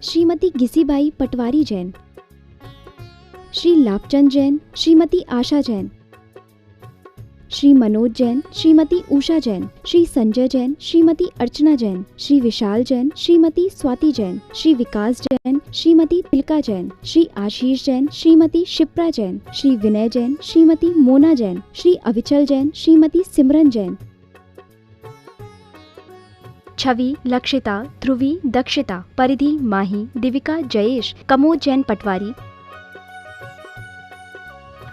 श्रीमती घिसीबाई पटवारी जैन, श्री लाभचंद जैन, श्रीमती आशा जैन, श्री मनोज जैन, श्रीमती उषा जैन, श्री संजय जैन, श्रीमती अर्चना जैन, श्री विशाल जैन, श्रीमती स्वाति जैन, श्री विकास जैन, श्रीमती तिलका जैन, श्री आशीष जैन, श्रीमती शिप्रा जैन, श्री विनय जैन, श्रीमती मोना जैन, श्री अविचल जैन, श्रीमती सिमरन जैन, छवि, लक्षिता, ध्रुवी, दक्षिता, परिधि, माही, दिविका, जयेश, कमोद जैन पटवारी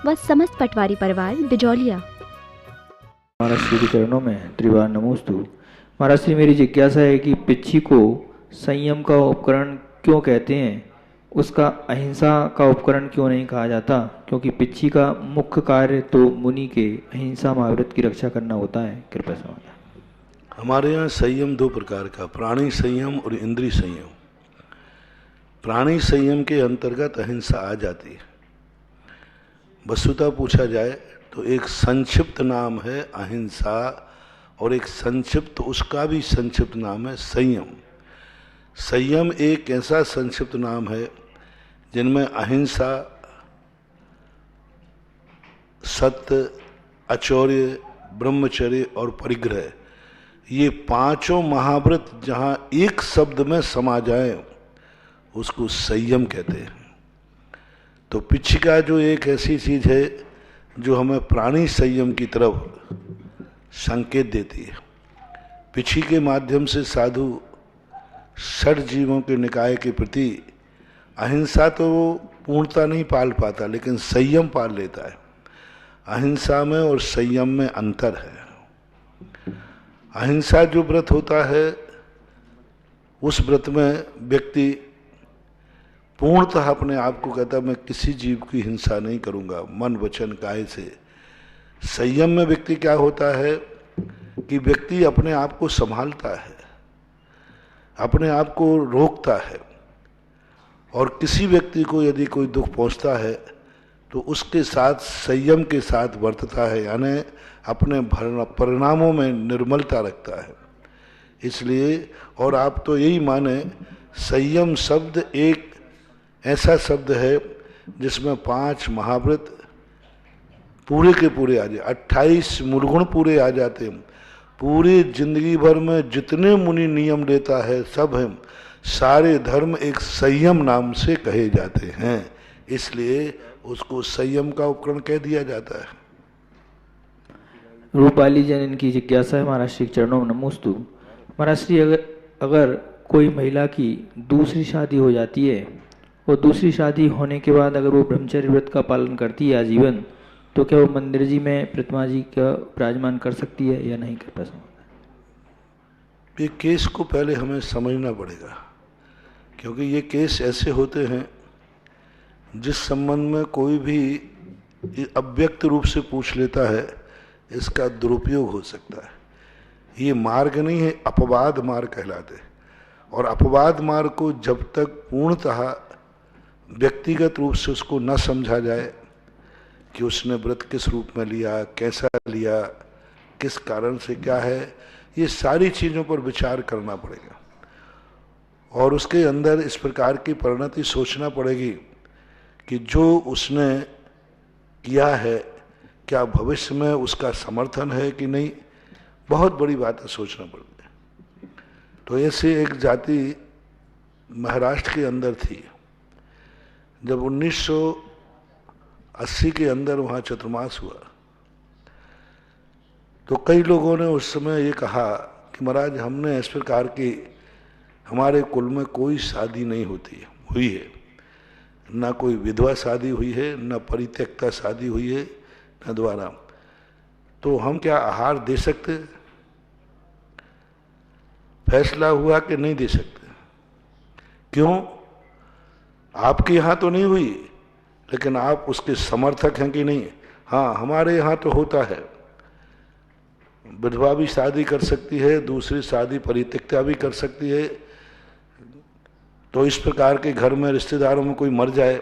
व समस्त पटवारी परिवार बिजौलिया। महाराज श्री के चरणों में त्रिवार नमोस्तु। महाराज श्री, मेरी जिज्ञासा है कि पिच्छी को संयम का उपकरण क्यों कहते हैं, उसका अहिंसा का उपकरण क्यों नहीं कहा जाता? क्योंकि पिच्छी का मुख्य कार्य तो मुनि के अहिंसा महाव्रत की रक्षा करना होता है। कृपया समझाएं। हमारे यहाँ संयम दो प्रकार का, प्राणी संयम और इंद्रिय संयम। प्राणी संयम के अंतर्गत अहिंसा आ जाती है। वस्तुतः पूछा जाए तो एक संक्षिप्त नाम है अहिंसा और एक संक्षिप्त, उसका भी संक्षिप्त नाम है संयम। संयम एक ऐसा संक्षिप्त नाम है जिनमें अहिंसा, सत्य, अचौर्य, ब्रह्मचर्य और परिग्रह, ये पांचों महाव्रत जहाँ एक शब्द में समा जाए उसको संयम कहते हैं। तो पिच्छिका जो एक ऐसी चीज है जो हमें प्राणी संयम की तरफ संकेत देती है। पिच्छी के माध्यम से साधु षड जीवों के निकाय के प्रति अहिंसा तो वो पूर्णता नहीं पाल पाता, लेकिन संयम पाल लेता है। अहिंसा में और संयम में अंतर है। अहिंसा जो व्रत होता है उस व्रत में व्यक्ति पूर्णतः अपने आप को कहता है मैं किसी जीव की हिंसा नहीं करूंगा, मन वचन काया से। संयम में व्यक्ति क्या होता है कि व्यक्ति अपने आप को संभालता है, अपने आप को रोकता है, और किसी व्यक्ति को यदि कोई दुख पहुंचता है तो उसके साथ संयम के साथ वर्तता है, यानी अपने परिणामों में निर्मलता रखता है। इसलिए, और आप तो यही माने, संयम शब्द एक ऐसा शब्द है जिसमें 5 महाव्रत पूरे के पूरे आ जाए, 28 मूलगुण पूरे आ जाते हैं। पूरी जिंदगी भर में जितने मुनि नियम लेता है सब है, सारे धर्म एक संयम नाम से कहे जाते हैं, इसलिए उसको संयम का उपकरण कह दिया जाता है। रूपाली जैन, इनकी जिज्ञासा है। महाराज श्री के चरणों में नमोस्तु। महाराज श्री, अगर कोई महिला की दूसरी शादी हो जाती है और दूसरी शादी होने के बाद अगर वो ब्रह्मचर्य व्रत का पालन करती है आजीवन, तो क्या वो मंदिर जी में प्रतिमा जी का विराजमान कर सकती है या नहीं कर पाएगी? ये केस को पहले हमें समझना पड़ेगा, क्योंकि ये केस ऐसे होते हैं जिस संबंध में कोई भी अव्यक्त रूप से पूछ लेता है, इसका दुरुपयोग हो सकता है। ये मार्ग नहीं है, अपवाद मार्ग कहलाते हैं। और अपवाद मार्ग को जब तक पूर्णतः व्यक्तिगत रूप से उसको न समझा जाए कि उसने व्रत किस रूप में लिया, कैसा लिया, किस कारण से क्या है, ये सारी चीज़ों पर विचार करना पड़ेगा। और उसके अंदर इस प्रकार की परिणति सोचना पड़ेगी कि जो उसने किया है क्या भविष्य में उसका समर्थन है कि नहीं। बहुत बड़ी बात है, सोचना पड़ता है। तो ऐसे एक जाति महाराष्ट्र के अंदर थी। जब 1980 के अंदर वहाँ चतुर्मास हुआ तो कई लोगों ने उस समय ये कहा कि महाराज, हमने इस प्रकार की, हमारे कुल में कोई शादी नहीं होती हुई है, ना कोई विधवा शादी हुई है, ना परित्यक्ता शादी हुई है, न द्वारा, तो हम क्या आहार दे सकते? फैसला हुआ कि नहीं दे सकते। क्यों? आपके यहाँ तो नहीं हुई, लेकिन आप उसके समर्थक हैं कि नहीं? हाँ, हमारे यहाँ तो होता है। विधवा भी शादी कर सकती है, दूसरी शादी परित्यक्ता भी कर सकती है। तो इस प्रकार के घर में रिश्तेदारों में कोई मर जाए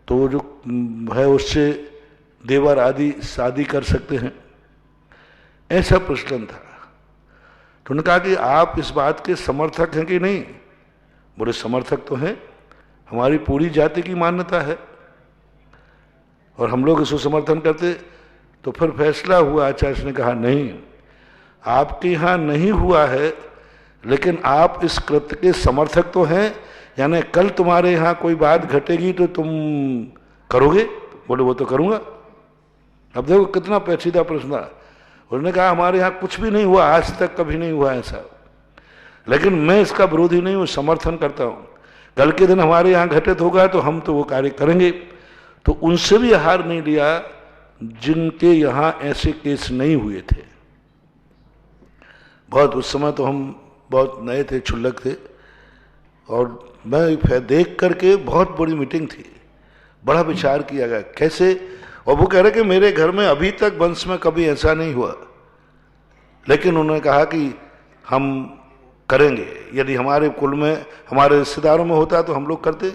तो जो है उससे देवर आदि शादी कर सकते हैं, ऐसा प्रचलन था। तो उन्होंने कहा कि आप इस बात के समर्थक हैं कि नहीं? बड़े समर्थक तो हैं, हमारी पूरी जाति की मान्यता है और हम लोग इसको समर्थन करते। तो फिर फैसला हुआ, आचार्य ने कहा नहीं, आपके यहाँ नहीं हुआ है लेकिन आप इस कृत्य के समर्थक तो हैं, यानी कल तुम्हारे यहाँ कोई बात घटेगी तो तुम करोगे? बोले वो तो करूँगा। अब देखो कितना पेचीदा प्रश्न था। उन्होंने कहा हमारे यहाँ कुछ भी नहीं हुआ, आज तक कभी नहीं हुआ ऐसा, लेकिन मैं इसका विरोधी नहीं हूँ, समर्थन करता हूँ। कल के दिन हमारे यहाँ घटित होगा तो हम तो वो कार्य करेंगे। तो उनसे भी हार नहीं लिया जिनके यहाँ ऐसे केस नहीं हुए थे। बहुत उस समय तो हम बहुत नए थे, क्षुल्लक थे, और मैं देख करके बहुत बड़ी मीटिंग थी, बड़ा विचार किया गया कैसे। और वो कह रहे कि मेरे घर में अभी तक वंश में कभी ऐसा नहीं हुआ, लेकिन उन्होंने कहा कि हम करेंगे, यदि हमारे कुल में हमारे रिश्तेदारों में होता तो हम लोग करते,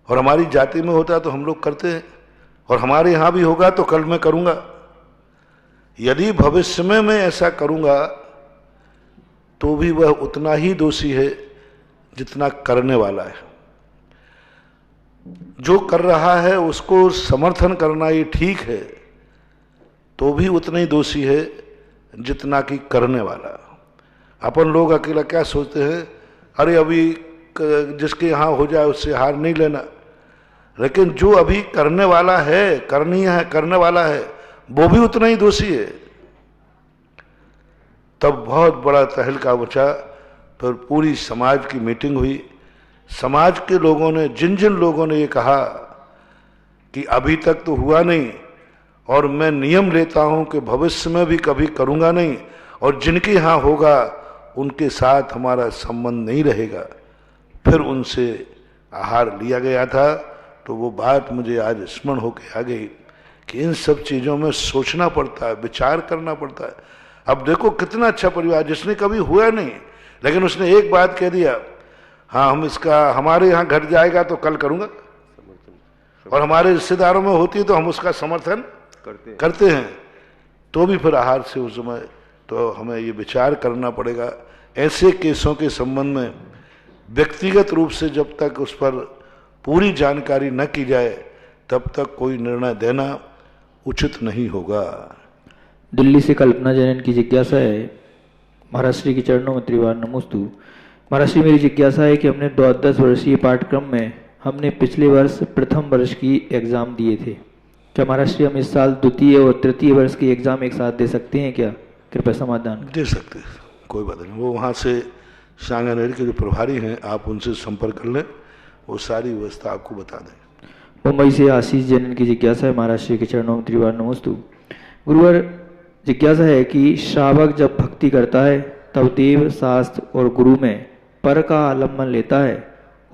और हमारी जाति में होता तो हम लोग करते हैं, और हमारे यहाँ भी होगा तो कल मैं करूँगा। यदि भविष्य में मैं ऐसा करूँगा तो भी वह उतना ही दोषी है जितना करने वाला है। जो कर रहा है उसको समर्थन करना ये ठीक है, तो भी उतना ही दोषी है जितना कि करने वाला। अपन लोग अकेला क्या सोचते हैं, अरे अभी जिसके यहाँ हो जाए उससे हार नहीं लेना, लेकिन जो अभी करने वाला है, करने वाला है, वो भी उतना ही दोषी है। तब बहुत बड़ा तहलका मचा। फिर पूरी समाज की मीटिंग हुई। समाज के लोगों ने, जिन जिन लोगों ने ये कहा कि अभी तक तो हुआ नहीं और मैं नियम लेता हूं कि भविष्य में भी कभी करूंगा नहीं, और जिनके यहाँ होगा उनके साथ हमारा संबंध नहीं रहेगा, फिर उनसे आहार लिया गया था। तो वो बात मुझे आज स्मरण होकर आ गई कि इन सब चीज़ों में सोचना पड़ता है, विचार करना पड़ता है। अब देखो कितना अच्छा परिवार, जिसने कभी हुआ नहीं, लेकिन उसने एक बात कह दिया, हाँ हम इसका, हमारे यहाँ घट जाएगा तो कल करूँगा, और हमारे रिश्तेदारों में होती है तो हम उसका समर्थन करते हैं। तो भी फिर आहार से उस समय तो हमें ये विचार करना पड़ेगा। ऐसे केसों के संबंध में व्यक्तिगत रूप से जब तक उस पर पूरी जानकारी न की जाए तब तक कोई निर्णय देना उचित नहीं होगा। दिल्ली से कल्पना जैन की जिज्ञासा है, महाराज श्री के चरणों में त्रिवार नमोस्तु। महाराज श्री, मेरी जिज्ञासा है कि हमने 10 वर्षीय पाठ्यक्रम में हमने पिछले वर्ष प्रथम वर्ष की एग्जाम दिए थे, क्या महाराज श्री हम इस साल द्वितीय और तृतीय वर्ष की एग्जाम एक साथ दे सकते हैं क्या? कृपया समाधान। दे सकते हैं, कोई बात नहीं। वो वहाँ से सांगानेर के जो प्रभारी हैं आप उनसे संपर्क कर लें, वो सारी व्यवस्था आपको बता दें। मुंबई से आशीष जैन की जिज्ञासा है, महाराज श्री के चरणों में त्रिवार नमोस्तु। गुरुवर, जिज्ञासा है कि श्रावक जब भक्ति करता है तब देव, शास्त्र और गुरु में पर का आलम्बन लेता है,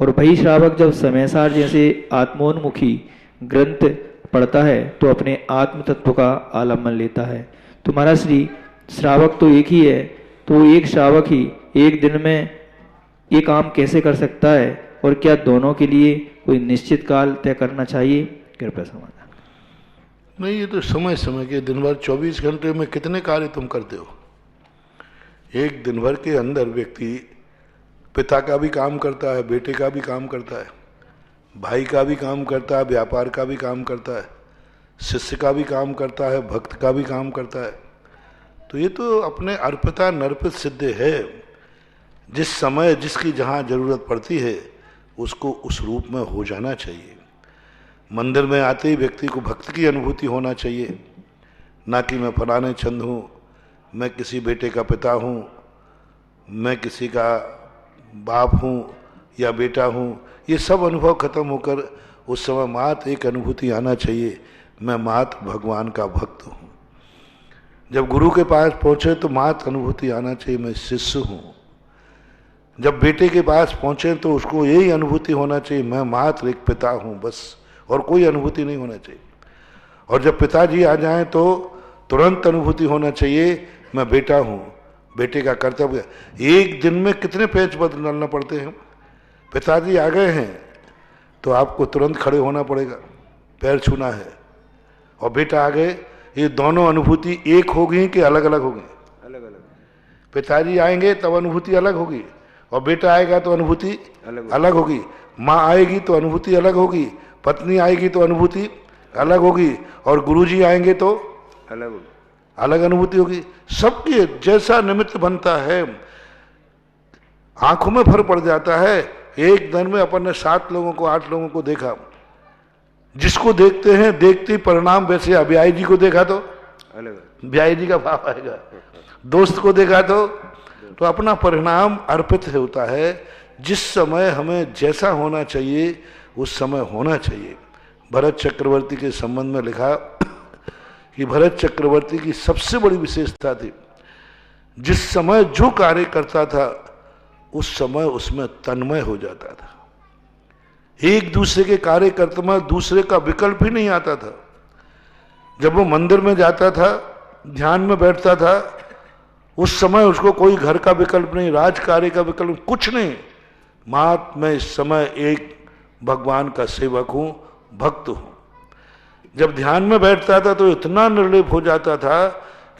और वही श्रावक जब समयसार जैसे आत्मोन्मुखी ग्रंथ पढ़ता है तो अपने आत्म तत्व का आलम्बन लेता है। तो महाराज श्री, श्रावक तो एक ही है, तो एक श्रावक ही एक दिन में ये काम कैसे कर सकता है, और क्या दोनों के लिए कोई निश्चित काल तय करना चाहिए? कृपया समाधान। नहीं, ये तो समय समय के, दिन भर 24 घंटे में कितने कार्य तुम करते हो। एक दिन भर के अंदर व्यक्ति पिता का भी काम करता है, बेटे का भी काम करता है, भाई का भी काम करता है, व्यापार का भी काम करता है, शिष्य का भी काम करता है, भक्त का भी काम करता है। तो ये तो अपने अर्पिता नर्पित सिद्ध है। जिस समय जिसकी जहाँ जरूरत पड़ती है उसको उस रूप में हो जाना चाहिए। मंदिर में आते ही व्यक्ति को भक्त की अनुभूति होना चाहिए, ना कि मैं फलाने चंद हूँ, मैं किसी बेटे का पिता हूँ, मैं किसी का बाप हूँ या बेटा हूँ। ये सब अनुभव खत्म होकर उस समय मात्र एक अनुभूति आना चाहिए, मैं मात्र भगवान का भक्त हूँ। जब गुरु के पास पहुँचे तो मात्र अनुभूति आना चाहिए, मैं शिष्य हूँ। जब बेटे के पास पहुँचे तो उसको यही अनुभूति होना चाहिए, मैं मात्र एक पिता हूँ, बस, और कोई अनुभूति नहीं होना चाहिए। और जब पिताजी आ जाएं तो तुरंत अनुभूति होना चाहिए, मैं बेटा हूँ, बेटे का कर्तव्य। एक दिन में कितने पेच बदलना पड़ते हैं। पिताजी आ गए हैं तो आपको तुरंत खड़े होना पड़ेगा, पैर छूना है, और बेटा आ गए, ये दोनों अनुभूति एक होगी कि अलग अलग होगी? अलग अलग। पिताजी आएंगे तब अनुभूति अलग होगी, और बेटा आएगा तो अनुभूति अलग होगी, माँ आएगी तो अनुभूति अलग होगी, पत्नी आएगी तो अनुभूति अलग होगी, और गुरुजी आएंगे तो अलग अनुभूति होगी। सबकी जैसा निमित्त बनता है, आंखों में फर्क पड़ जाता है। एक दिन में अपन ने 7 लोगों को 8 लोगों को देखा, जिसको देखते हैं देखते ही परिणाम वैसे। अभियाई जी को देखा तो ब्याई जी का भाव आएगा, दोस्त को देखा तो अपना परिणाम अर्पित होता है। जिस समय हमें जैसा होना चाहिए उस समय होना चाहिए। भरत चक्रवर्ती के संबंध में लिखा कि भरत चक्रवर्ती की सबसे बड़ी विशेषता थी, जिस समय जो कार्य करता था उस समय उसमें तन्मय हो जाता था। एक दूसरे के कार्य करते में दूसरे का विकल्प ही नहीं आता था। जब वो मंदिर में जाता था, ध्यान में बैठता था, उस समय उसको कोई घर का विकल्प नहीं, राज कार्य का विकल्प कुछ नहीं। मात मैं इस समय एक भगवान का सेवक हूं, भक्त हूं। जब ध्यान में बैठता था तो इतना निर्लेप हो जाता था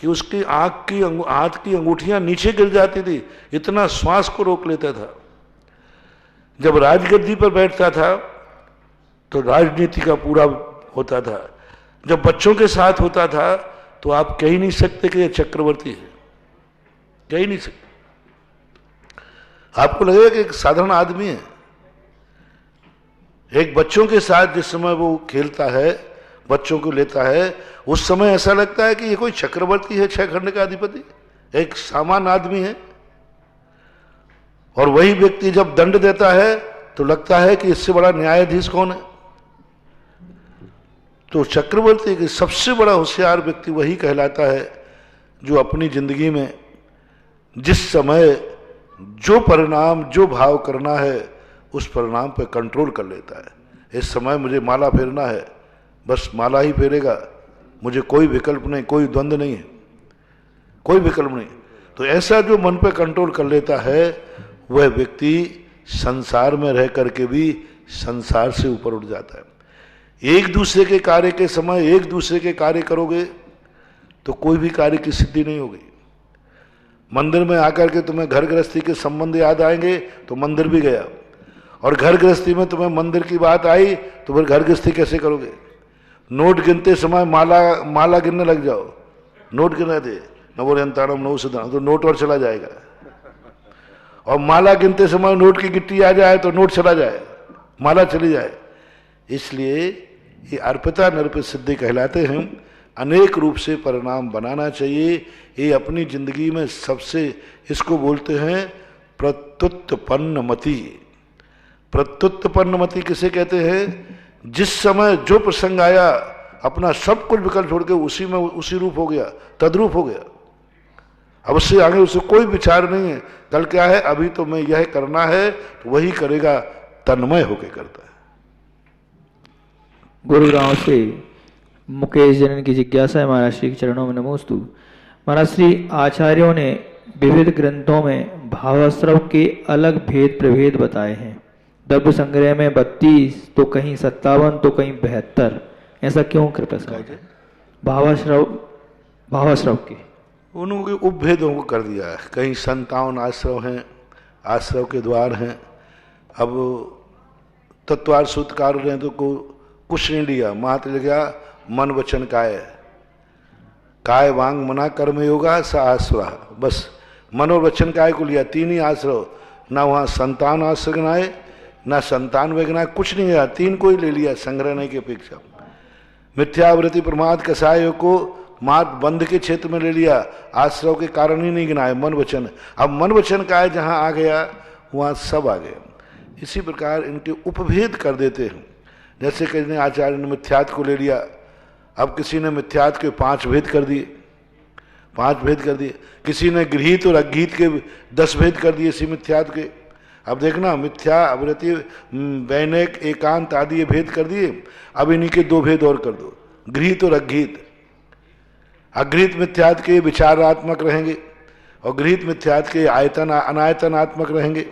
कि उसकी हाथ की अंगूठियां नीचे गिर जाती थी, इतना श्वास को रोक लेता था। जब राजगद्दी पर बैठता था तो राजनीति का पूरा होता था। जब बच्चों के साथ होता था तो आप कह ही नहीं सकते कि ये चक्रवर्ती है, कह ही नहीं सकते। आपको लगेगा कि एक साधारण आदमी है। एक बच्चों के साथ जिस समय वो खेलता है, बच्चों को लेता है, उस समय ऐसा लगता है कि ये कोई चक्रवर्ती है, 6 खंड का अधिपति, एक सामान्य आदमी है। और वही व्यक्ति जब दंड देता है तो लगता है कि इससे बड़ा न्यायाधीश कौन है। तो चक्रवर्ती के सबसे बड़ा होशियार व्यक्ति वही कहलाता है जो अपनी जिंदगी में जिस समय जो परिणाम, जो भाव करना है उस परिणाम पर कंट्रोल कर लेता है। इस समय मुझे माला फेरना है, बस माला ही फेरेगा, मुझे कोई विकल्प नहीं, कोई द्वंद्व नहीं है, कोई विकल्प नहीं। तो ऐसा जो मन पे कंट्रोल कर लेता है वह व्यक्ति संसार में रह करके भी संसार से ऊपर उठ जाता है। एक दूसरे के कार्य के समय एक दूसरे के कार्य करोगे तो कोई भी कार्य की सिद्धि नहीं होगी। मंदिर में आकर के तुम्हें घर गृहस्थी के संबंध याद आएंगे तो मंदिर भी गया, और घर गृहस्थी में तुम्हें मंदिर की बात आई तो फिर घर गृहस्थी कैसे करोगे। नोट गिनते समय माला गिनने लग जाओ, नोट गिना दे नवोरंतारम नौ सदन, तो नोट और चला जाएगा। और माला गिनते समय नोट की गिट्टी आ जाए तो नोट चला जाए, माला चली जाए। इसलिए ये अर्पिता निरपित सिद्धि कहलाते हैं। अनेक रूप से परिणाम बनाना चाहिए। ये अपनी जिंदगी में सबसे, इसको बोलते हैं प्रत्युत्पन्न मति। प्रत्युत्पन्न मति किसे कहते हैं? जिस समय जो प्रसंग आया अपना सब कुछ विकल्प छोड़ के उसी में उसी रूप हो गया, तद्रूप हो गया। अब उससे आगे उसे कोई विचार नहीं है कल क्या है, अभी तो मैं यह करना है, तो वही करेगा, तन्मय होकर करता है। गुरुग्राम से मुकेश जनन की जिज्ञासा है। महाराज श्री के चरणों में नमोस्तु। महाराज श्री, आचार्यों ने विविध ग्रंथों में भावाश्रव के अलग भेद प्रभेद बताए हैं। द्रव्य संग्रह में 32, तो कहीं 57, तो कहीं 72, ऐसा क्यों? कृपया समझाइए। भावाश्रव के उनके उपभेदों को कर दिया है। कहीं 57 आश्रव हैं, आश्रव के द्वार हैं। अब तत्वार सूत्रकार ने तो कुछ नहीं लिया, मात्र लिखा मन वचन काय वांग मना कर्म योगा स आश्रह, बस मन और वचन काय को लिया। 3 ही आश्रव, ना वहाँ संतान आश्रय आए ना संतान वेगना, कुछ नहीं लिया, 3 को ही ले लिया संग्रहण की अपेक्षा। मिथ्यावृत्ति प्रमाद कसाय को मात बंध के क्षेत्र में ले लिया, आश्रव के कारण ही नहीं गिनाए, मन वचन। अब मन वचन काय जहाँ आ गया वहाँ सब आ गया। इसी प्रकार इनके उपभेद कर देते हैं। जैसे किसी ने आचार्य ने मिथ्यात्व को ले लिया, अब किसी ने मिथ्यात्व के 5 भेद कर दिए, 5 भेद कर दिए। किसी ने गृहीत और अगृहीत के 10 भेद कर दिए इसी मिथ्यात्व के। अब देखना, मिथ्या, अवृत्ति, वैनिक, एकांत आदि ये भेद कर दिए। अब इन्हीं के 2 भेद और कर दो, गृहीत और अगृहीत। अगृहीत मिथ्यात्व के विचारात्मक रहेंगे और गृहीत मिथ्यात्व के आयतन अनायतनात्मक रहेंगे।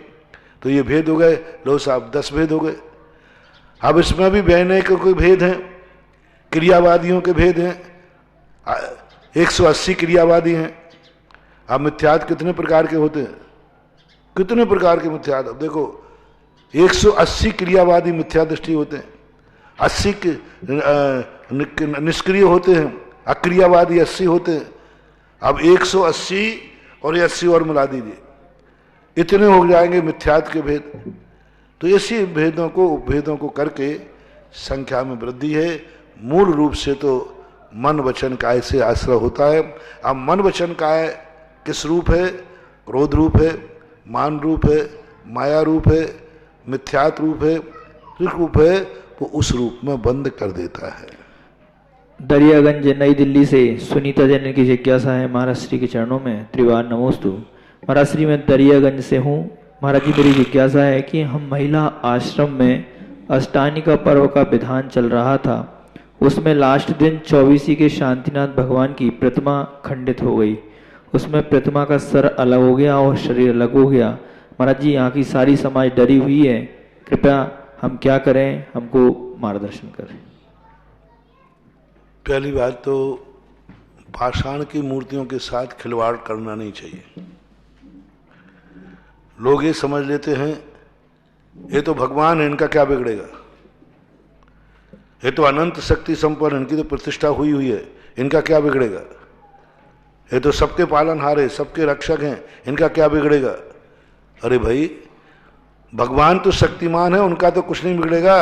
तो ये भेद हो गए, लो साहब 10 भेद हो गए। अब इसमें भी वैनिक के भेद हैं, क्रियावादियों के भेद हैं, 180 क्रियावादी हैं। अब मिथ्यात्व कितने प्रकार के होते हैं? कितने प्रकार के मिथ्या। देखो 180 क्रियावादी मिथ्या दृष्टि होते हैं, 80 निष्क्रिय होते हैं, अक्रियावादी 80 होते हैं। अब 180 और 80 और मिला दीजिए, इतने हो जाएंगे मिथ्यात्व के भेद। तो इसी भेदों को करके संख्या में वृद्धि है। मूल रूप से तो मन वचन काय से आश्रय होता है। अब मन वचन काय किस रूप है? क्रोध रूप है, मान रूप है, माया रूप है, मिथ्यात्व रूप है, जिस रूप है वो उस रूप में बंद कर देता है। दरियागंज नई दिल्ली से सुनीता जैन की जिज्ञासा है महाराज श्री के चरणों में त्रिवार नमोस्तु। महाराज श्री मैं दरियागंज से हूँ। महाराज जी मेरी जिज्ञासा है कि हम महिला आश्रम में अष्टानिका पर्व का विधान चल रहा था, उसमें लास्ट दिन 24 के शांतिनाथ भगवान की प्रतिमा खंडित हो गई। उसमें प्रतिमा का सर अलग हो गया और शरीर अलग हो गया। महाराज जी यहाँ की सारी समाज डरी हुई है, कृपया हम क्या करें, हमको मार्गदर्शन करें। पहली बात तो पाषाण की मूर्तियों के साथ खिलवाड़ करना नहीं चाहिए। लोग ये समझ लेते हैं ये तो भगवान है, इनका क्या बिगड़ेगा, ये तो अनंत शक्ति संपन्न, इनकी तो प्रतिष्ठा हुई हुई है, इनका क्या बिगड़ेगा, ये तो सबके पालनहार है, सबके रक्षक हैं, इनका क्या बिगड़ेगा। अरे भाई भगवान तो शक्तिमान है, उनका तो कुछ नहीं बिगड़ेगा,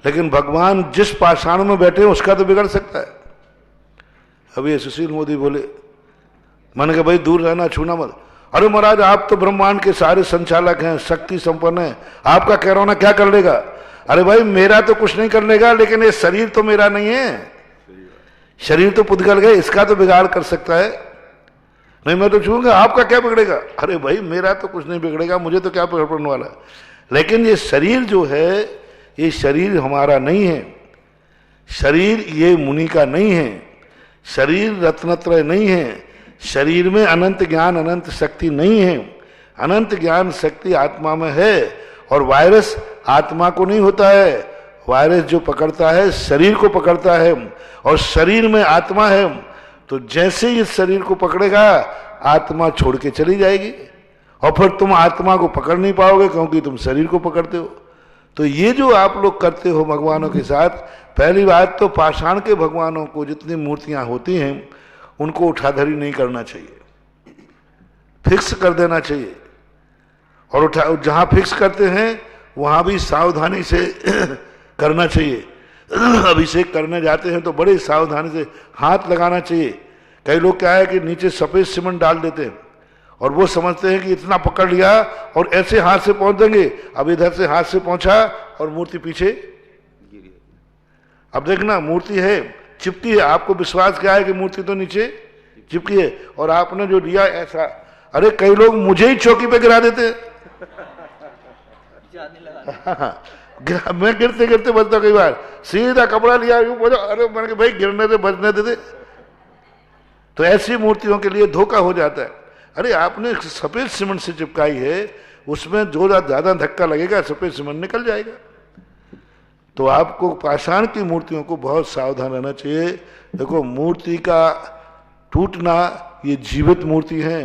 लेकिन भगवान जिस पाषाण में बैठे हैं उसका तो बिगड़ सकता है। अभी सुशील मोदी बोले, मैंने कहा भाई दूर रहना, छूना मत। अरे महाराज आप तो ब्रह्मांड के सारे संचालक हैं, शक्ति संपन्न हैं, आपका कह रहा हूं ना क्या कर लेगा। अरे भाई मेरा तो कुछ नहीं कर लेगा, लेकिन ये शरीर तो मेरा नहीं है, शरीर तो पुद्गल गए, इसका तो बिगाड़ कर सकता है। नहीं मैं तो छूंगा, आपका क्या बिगड़ेगा। अरे भाई मेरा तो कुछ नहीं बिगड़ेगा, मुझे तो क्या पड़ने वाला। लेकिन ये शरीर जो है, ये शरीर हमारा नहीं है, शरीर ये मुनि का नहीं है, शरीर रत्नत्रय नहीं है, शरीर में अनंत ज्ञान अनंत शक्ति नहीं है। अनंत ज्ञान शक्ति आत्मा में है, और वायरस आत्मा को नहीं होता है, वायरस जो पकड़ता है शरीर को पकड़ता है, और शरीर में आत्मा है। तो जैसे ही इस शरीर को पकड़ेगा आत्मा छोड़ के चली जाएगी, और फिर तुम आत्मा को पकड़ नहीं पाओगे क्योंकि तुम शरीर को पकड़ते हो। तो ये जो आप लोग करते हो भगवानों के साथ, पहली बात तो पाषाण के भगवानों को जितनी मूर्तियां होती हैं उनको उठाधरी नहीं करना चाहिए, फिक्स कर देना चाहिए। और जहां फिक्स करते हैं वहां भी सावधानी से करना चाहिए। अभिषेक करने जाते हैं तो बड़े सावधानी से हाथ लगाना चाहिए। कई लोग क्या है कि नीचे सफेद सीमेंट डाल देते हैं और वो समझते हैं कि इतना पकड़ लिया और ऐसे हाथ से पहुंच देंगे। अब इधर से हाथ से पहुंचा और मूर्ति पीछे गिरी। अब देखना मूर्ति है, चिपकी है, आपको विश्वास क्या है कि मूर्ति तो नीचे चिपकी है, और आपने जो लिया ऐसा। अरे कई लोग मुझे ही चौकी पे गिरा देते हैं। मैं गिरते गिरते बचता, कई बार सीधा कपड़ा लिया यूं बोला, अरे मैंने कहा भाई गिरने से बचने दे। तो ऐसी मूर्तियों के लिए धोखा हो जाता है। अरे आपने सफेद सीमेंट से चिपकाई है, उसमें जो ज्यादा धक्का लगेगा सफेद सीमेंट निकल जाएगा। तो आपको पाषाण की मूर्तियों को बहुत सावधान रहना चाहिए। देखो मूर्ति का टूटना, ये जीवित मूर्ति है।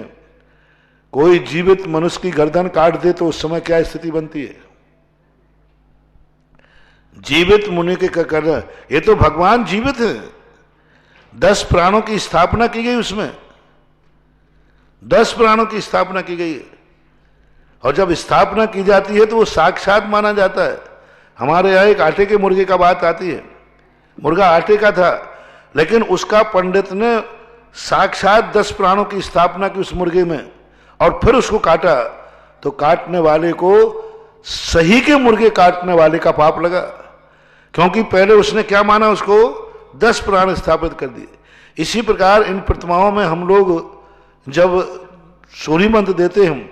कोई जीवित मनुष्य की गर्दन काट दे तो उस समय क्या स्थिति बनती है। जीवित मुनि के कर, ये तो भगवान जीवित है। 10 प्राणों की स्थापना की गई, उसमें 10 प्राणों की स्थापना की गई है। और जब स्थापना की जाती है तो वो साक्षात माना जाता है। हमारे यहाँ एक आटे के मुर्गे का बात आती है, मुर्गा आटे का था, लेकिन उसका पंडित ने साक्षात 10 प्राणों की स्थापना की उस मुर्गे में, और फिर उसको काटा तो काटने वाले को सही के मुर्गे काटने वाले का पाप लगा, क्योंकि पहले उसने क्या माना, उसको 10 प्राण स्थापित कर दिए। इसी प्रकार इन प्रतिमाओं में हम लोग जब सूर्य मंत्र देते हैं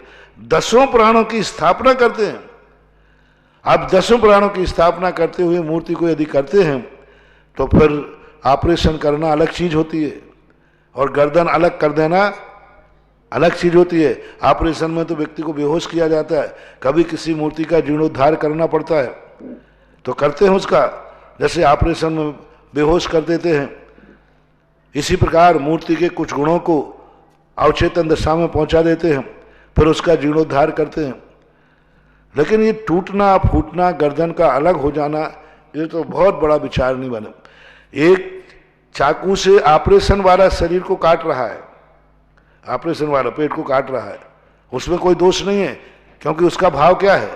10 प्राणों की स्थापना करते हैं। आप 10 प्राणों की स्थापना करते हुए मूर्ति को यदि करते हैं तो फिर ऑपरेशन करना अलग चीज होती है और गर्दन अलग कर देना अलग चीज होती है। ऑपरेशन में तो व्यक्ति को बेहोश किया जाता है, कभी किसी मूर्ति का जीर्णोद्धार करना पड़ता है तो करते हैं उसका, जैसे ऑपरेशन में बेहोश कर देते हैं। इसी प्रकार मूर्ति के कुछ गुणों को अवचेतन दशा में पहुंचा देते हैं। फिर उसका जीर्णोद्धार करते हैं। लेकिन ये टूटना फूटना, गर्दन का अलग हो जाना, ये तो बहुत बड़ा विचार नहीं बने। एक चाकू से ऑपरेशन वाला शरीर को काट रहा है, ऑपरेशन वाला पेट को काट रहा है, उसमें कोई दोष नहीं है, क्योंकि उसका भाव क्या है,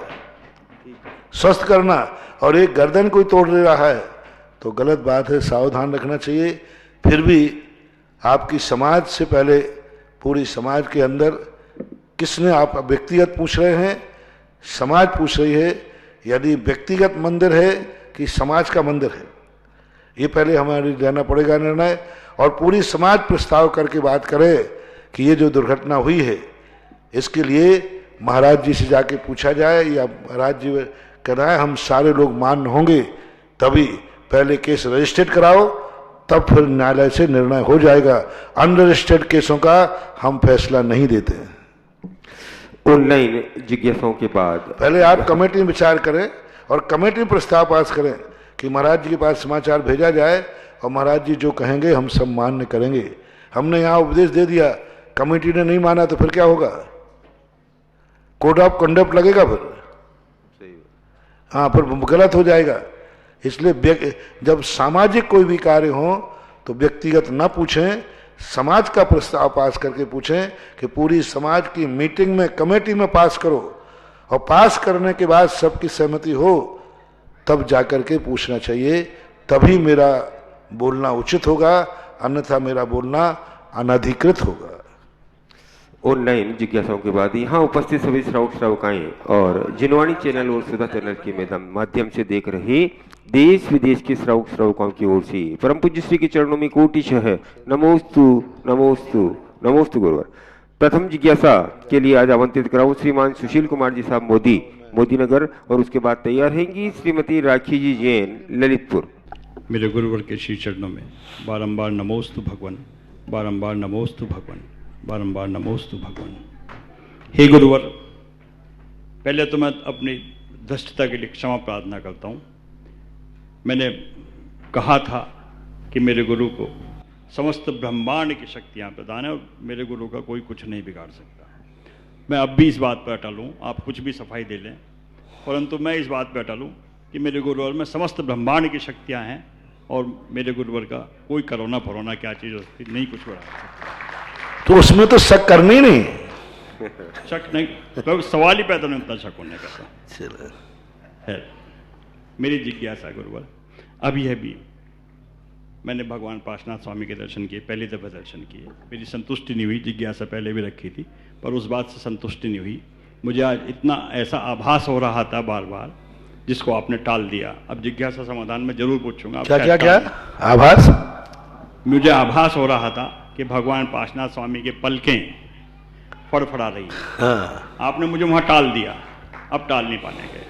स्वस्थ करना। और एक गर्दन कोई तोड़ ले रहा है तो गलत बात है, सावधान रखना चाहिए। फिर भी आपकी समाज से पहले पूरी समाज के अंदर किसने, आप व्यक्तिगत पूछ रहे हैं, समाज पूछ रही है, यदि व्यक्तिगत मंदिर है कि समाज का मंदिर है, ये पहले हमारे लेना पड़ेगा निर्णय। और पूरी समाज प्रस्ताव करके बात करे कि ये जो दुर्घटना हुई है इसके लिए महाराज जी से जाके पूछा जाए, या महाराज जी कहना है हम सारे लोग मान्य होंगे तभी पहले केस रजिस्टर्ड कराओ, तब फिर न्यायालय से निर्णय हो जाएगा। अनरजिस्टर्ड केसों का हम फैसला नहीं देते हैं। ऑनलाइन जिज्ञासाओं के बाद पहले आप कमेटी में विचार करें और कमेटी में प्रस्ताव पास करें कि महाराज जी के पास समाचार भेजा जाए और महाराज जी जो कहेंगे हम सब मान्य करेंगे। हमने यहाँ उपदेश दे दिया, कमेटी ने नहीं माना तो फिर क्या होगा, कोड ऑफ कंडक्ट लगेगा, फिर हाँ फिर गलत हो जाएगा। इसलिए जब सामाजिक कोई भी कार्य हो तो व्यक्तिगत ना पूछें, समाज का प्रस्ताव पास करके पूछें कि पूरी समाज की मीटिंग में कमेटी में पास करो, और पास करने के बाद सबकी सहमति हो तब जाकर के पूछना चाहिए, तभी मेरा बोलना उचित होगा, अन्यथा मेरा बोलना अनधिकृत होगा। ऑनलाइन जिज्ञासाओं के बाद यहाँ उपस्थित सभी श्रावक श्रावकाएं और जिनवाणी चैनल और सुधा चैनल के माध्यम से देख रहे देश विदेश के श्रावक श्रावकाओं की ओर से परम पूज्य श्री के चरणों में कोटिशः नमोस्तु नमोस्तु नमोस्तु गुरुवर। प्रथम जिज्ञासा के लिए आज आमंत्रित कराऊं श्रीमान सुशील कुमार जी साहब मोदी नगर, और उसके बाद तैयार रहेंगी श्रीमती राखी जी जैन ललितपुर। मेरे गुरुवर के श्री चरणों में बारंबार नमोस्तु भगवान, बारंबार नमोस्तु भगवान, बारंबार नमोस्तु भगवान। हे गुरुवर, पहले तो मैं अपनी धृष्टता के लिए क्षमा प्रार्थना करता हूँ। मैंने कहा था कि मेरे गुरु को समस्त ब्रह्मांड की शक्तियाँ प्रदान है और मेरे गुरु का कोई कुछ नहीं बिगाड़ सकता। मैं अब भी इस बात पर अटल हूँ, आप कुछ भी सफाई दे लें, परंतु मैं इस बात पर अटल हूँ कि मेरे गुरुवर में समस्त ब्रह्मांड की शक्तियाँ हैं और मेरे गुरुवर का कोई करोना फरोना क्या चीज़ होती नहीं, कुछ बड़ा सकता। तो उसमें तो शक करनी नहीं, शक नहीं, तो सवाल ही पैदा नहीं होता शक होने का। है मेरी जिज्ञासा गुरुवर, अभी अभी मैंने भगवान पार्श्वनाथ स्वामी के दर्शन किए, पहली दफा दर्शन किए, मेरी संतुष्टि नहीं हुई। जिज्ञासा पहले भी रखी थी पर उस बात से संतुष्टि नहीं हुई। मुझे आज इतना ऐसा आभास हो रहा था बार बार, जिसको आपने टाल दिया। अब जिज्ञासा समाधान में जरूर पूछूंगा। क्या आभास? मुझे आभास हो रहा था कि भगवान पार्श्वनाथ स्वामी के पलकें फड़फड़ा रही। हाँ। आपने मुझे वहां टाल दिया, अब टाल नहीं पाने गए।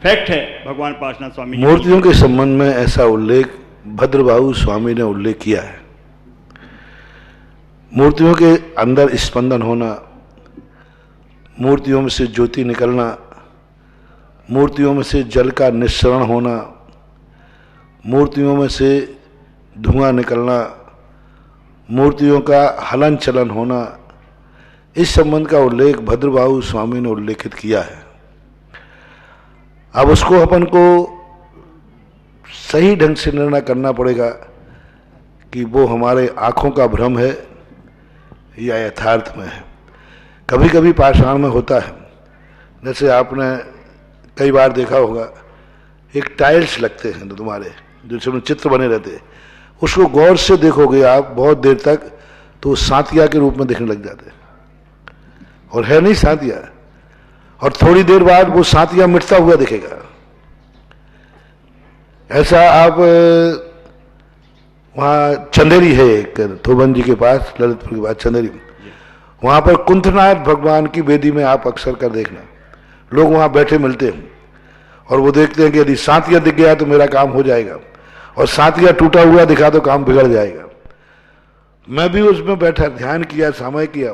फैक्ट है, भगवान पार्श्वनाथ स्वामी मूर्तियों के संबंध में ऐसा उल्लेख भद्रबाहु स्वामी ने उल्लेख किया है। मूर्तियों के अंदर स्पंदन होना, मूर्तियों में से ज्योति निकलना, मूर्तियों में से जल का निस्सरण होना, मूर्तियों में से धुआं निकलना, मूर्तियों का हलन चलन होना, इस संबंध का उल्लेख भद्रबाहु स्वामी ने उल्लेखित किया है। अब उसको अपन को सही ढंग से निर्णय करना पड़ेगा कि वो हमारे आंखों का भ्रम है या यथार्थ में है। कभी कभी पाषाण में होता है, जैसे आपने कई बार देखा होगा, एक टाइल्स लगते हैं तो तुम्हारे जिसमें चित्र बने रहते हैं, उसको गौर से देखोगे आप बहुत देर तक तो सांतिया के रूप में दिखने लग जाते हैं, और है नहीं सांतिया, और थोड़ी देर बाद वो सांतिया मिटता हुआ दिखेगा। ऐसा आप वहाँ चंदेरी है एक, थोबन जी के पास, ललितपुर के पास चंदेरी, वहाँ पर कुंथनाथ भगवान की वेदी में आप अक्सर कर देखना, लोग वहाँ बैठे मिलते हैं और वो देखते हैं कि यदि सांतिया दिख गया तो मेरा काम हो जाएगा, और सांतिया टूटा हुआ दिखा तो काम बिगड़ जाएगा। मैं भी उसमें बैठा ध्यान किया, समय किया,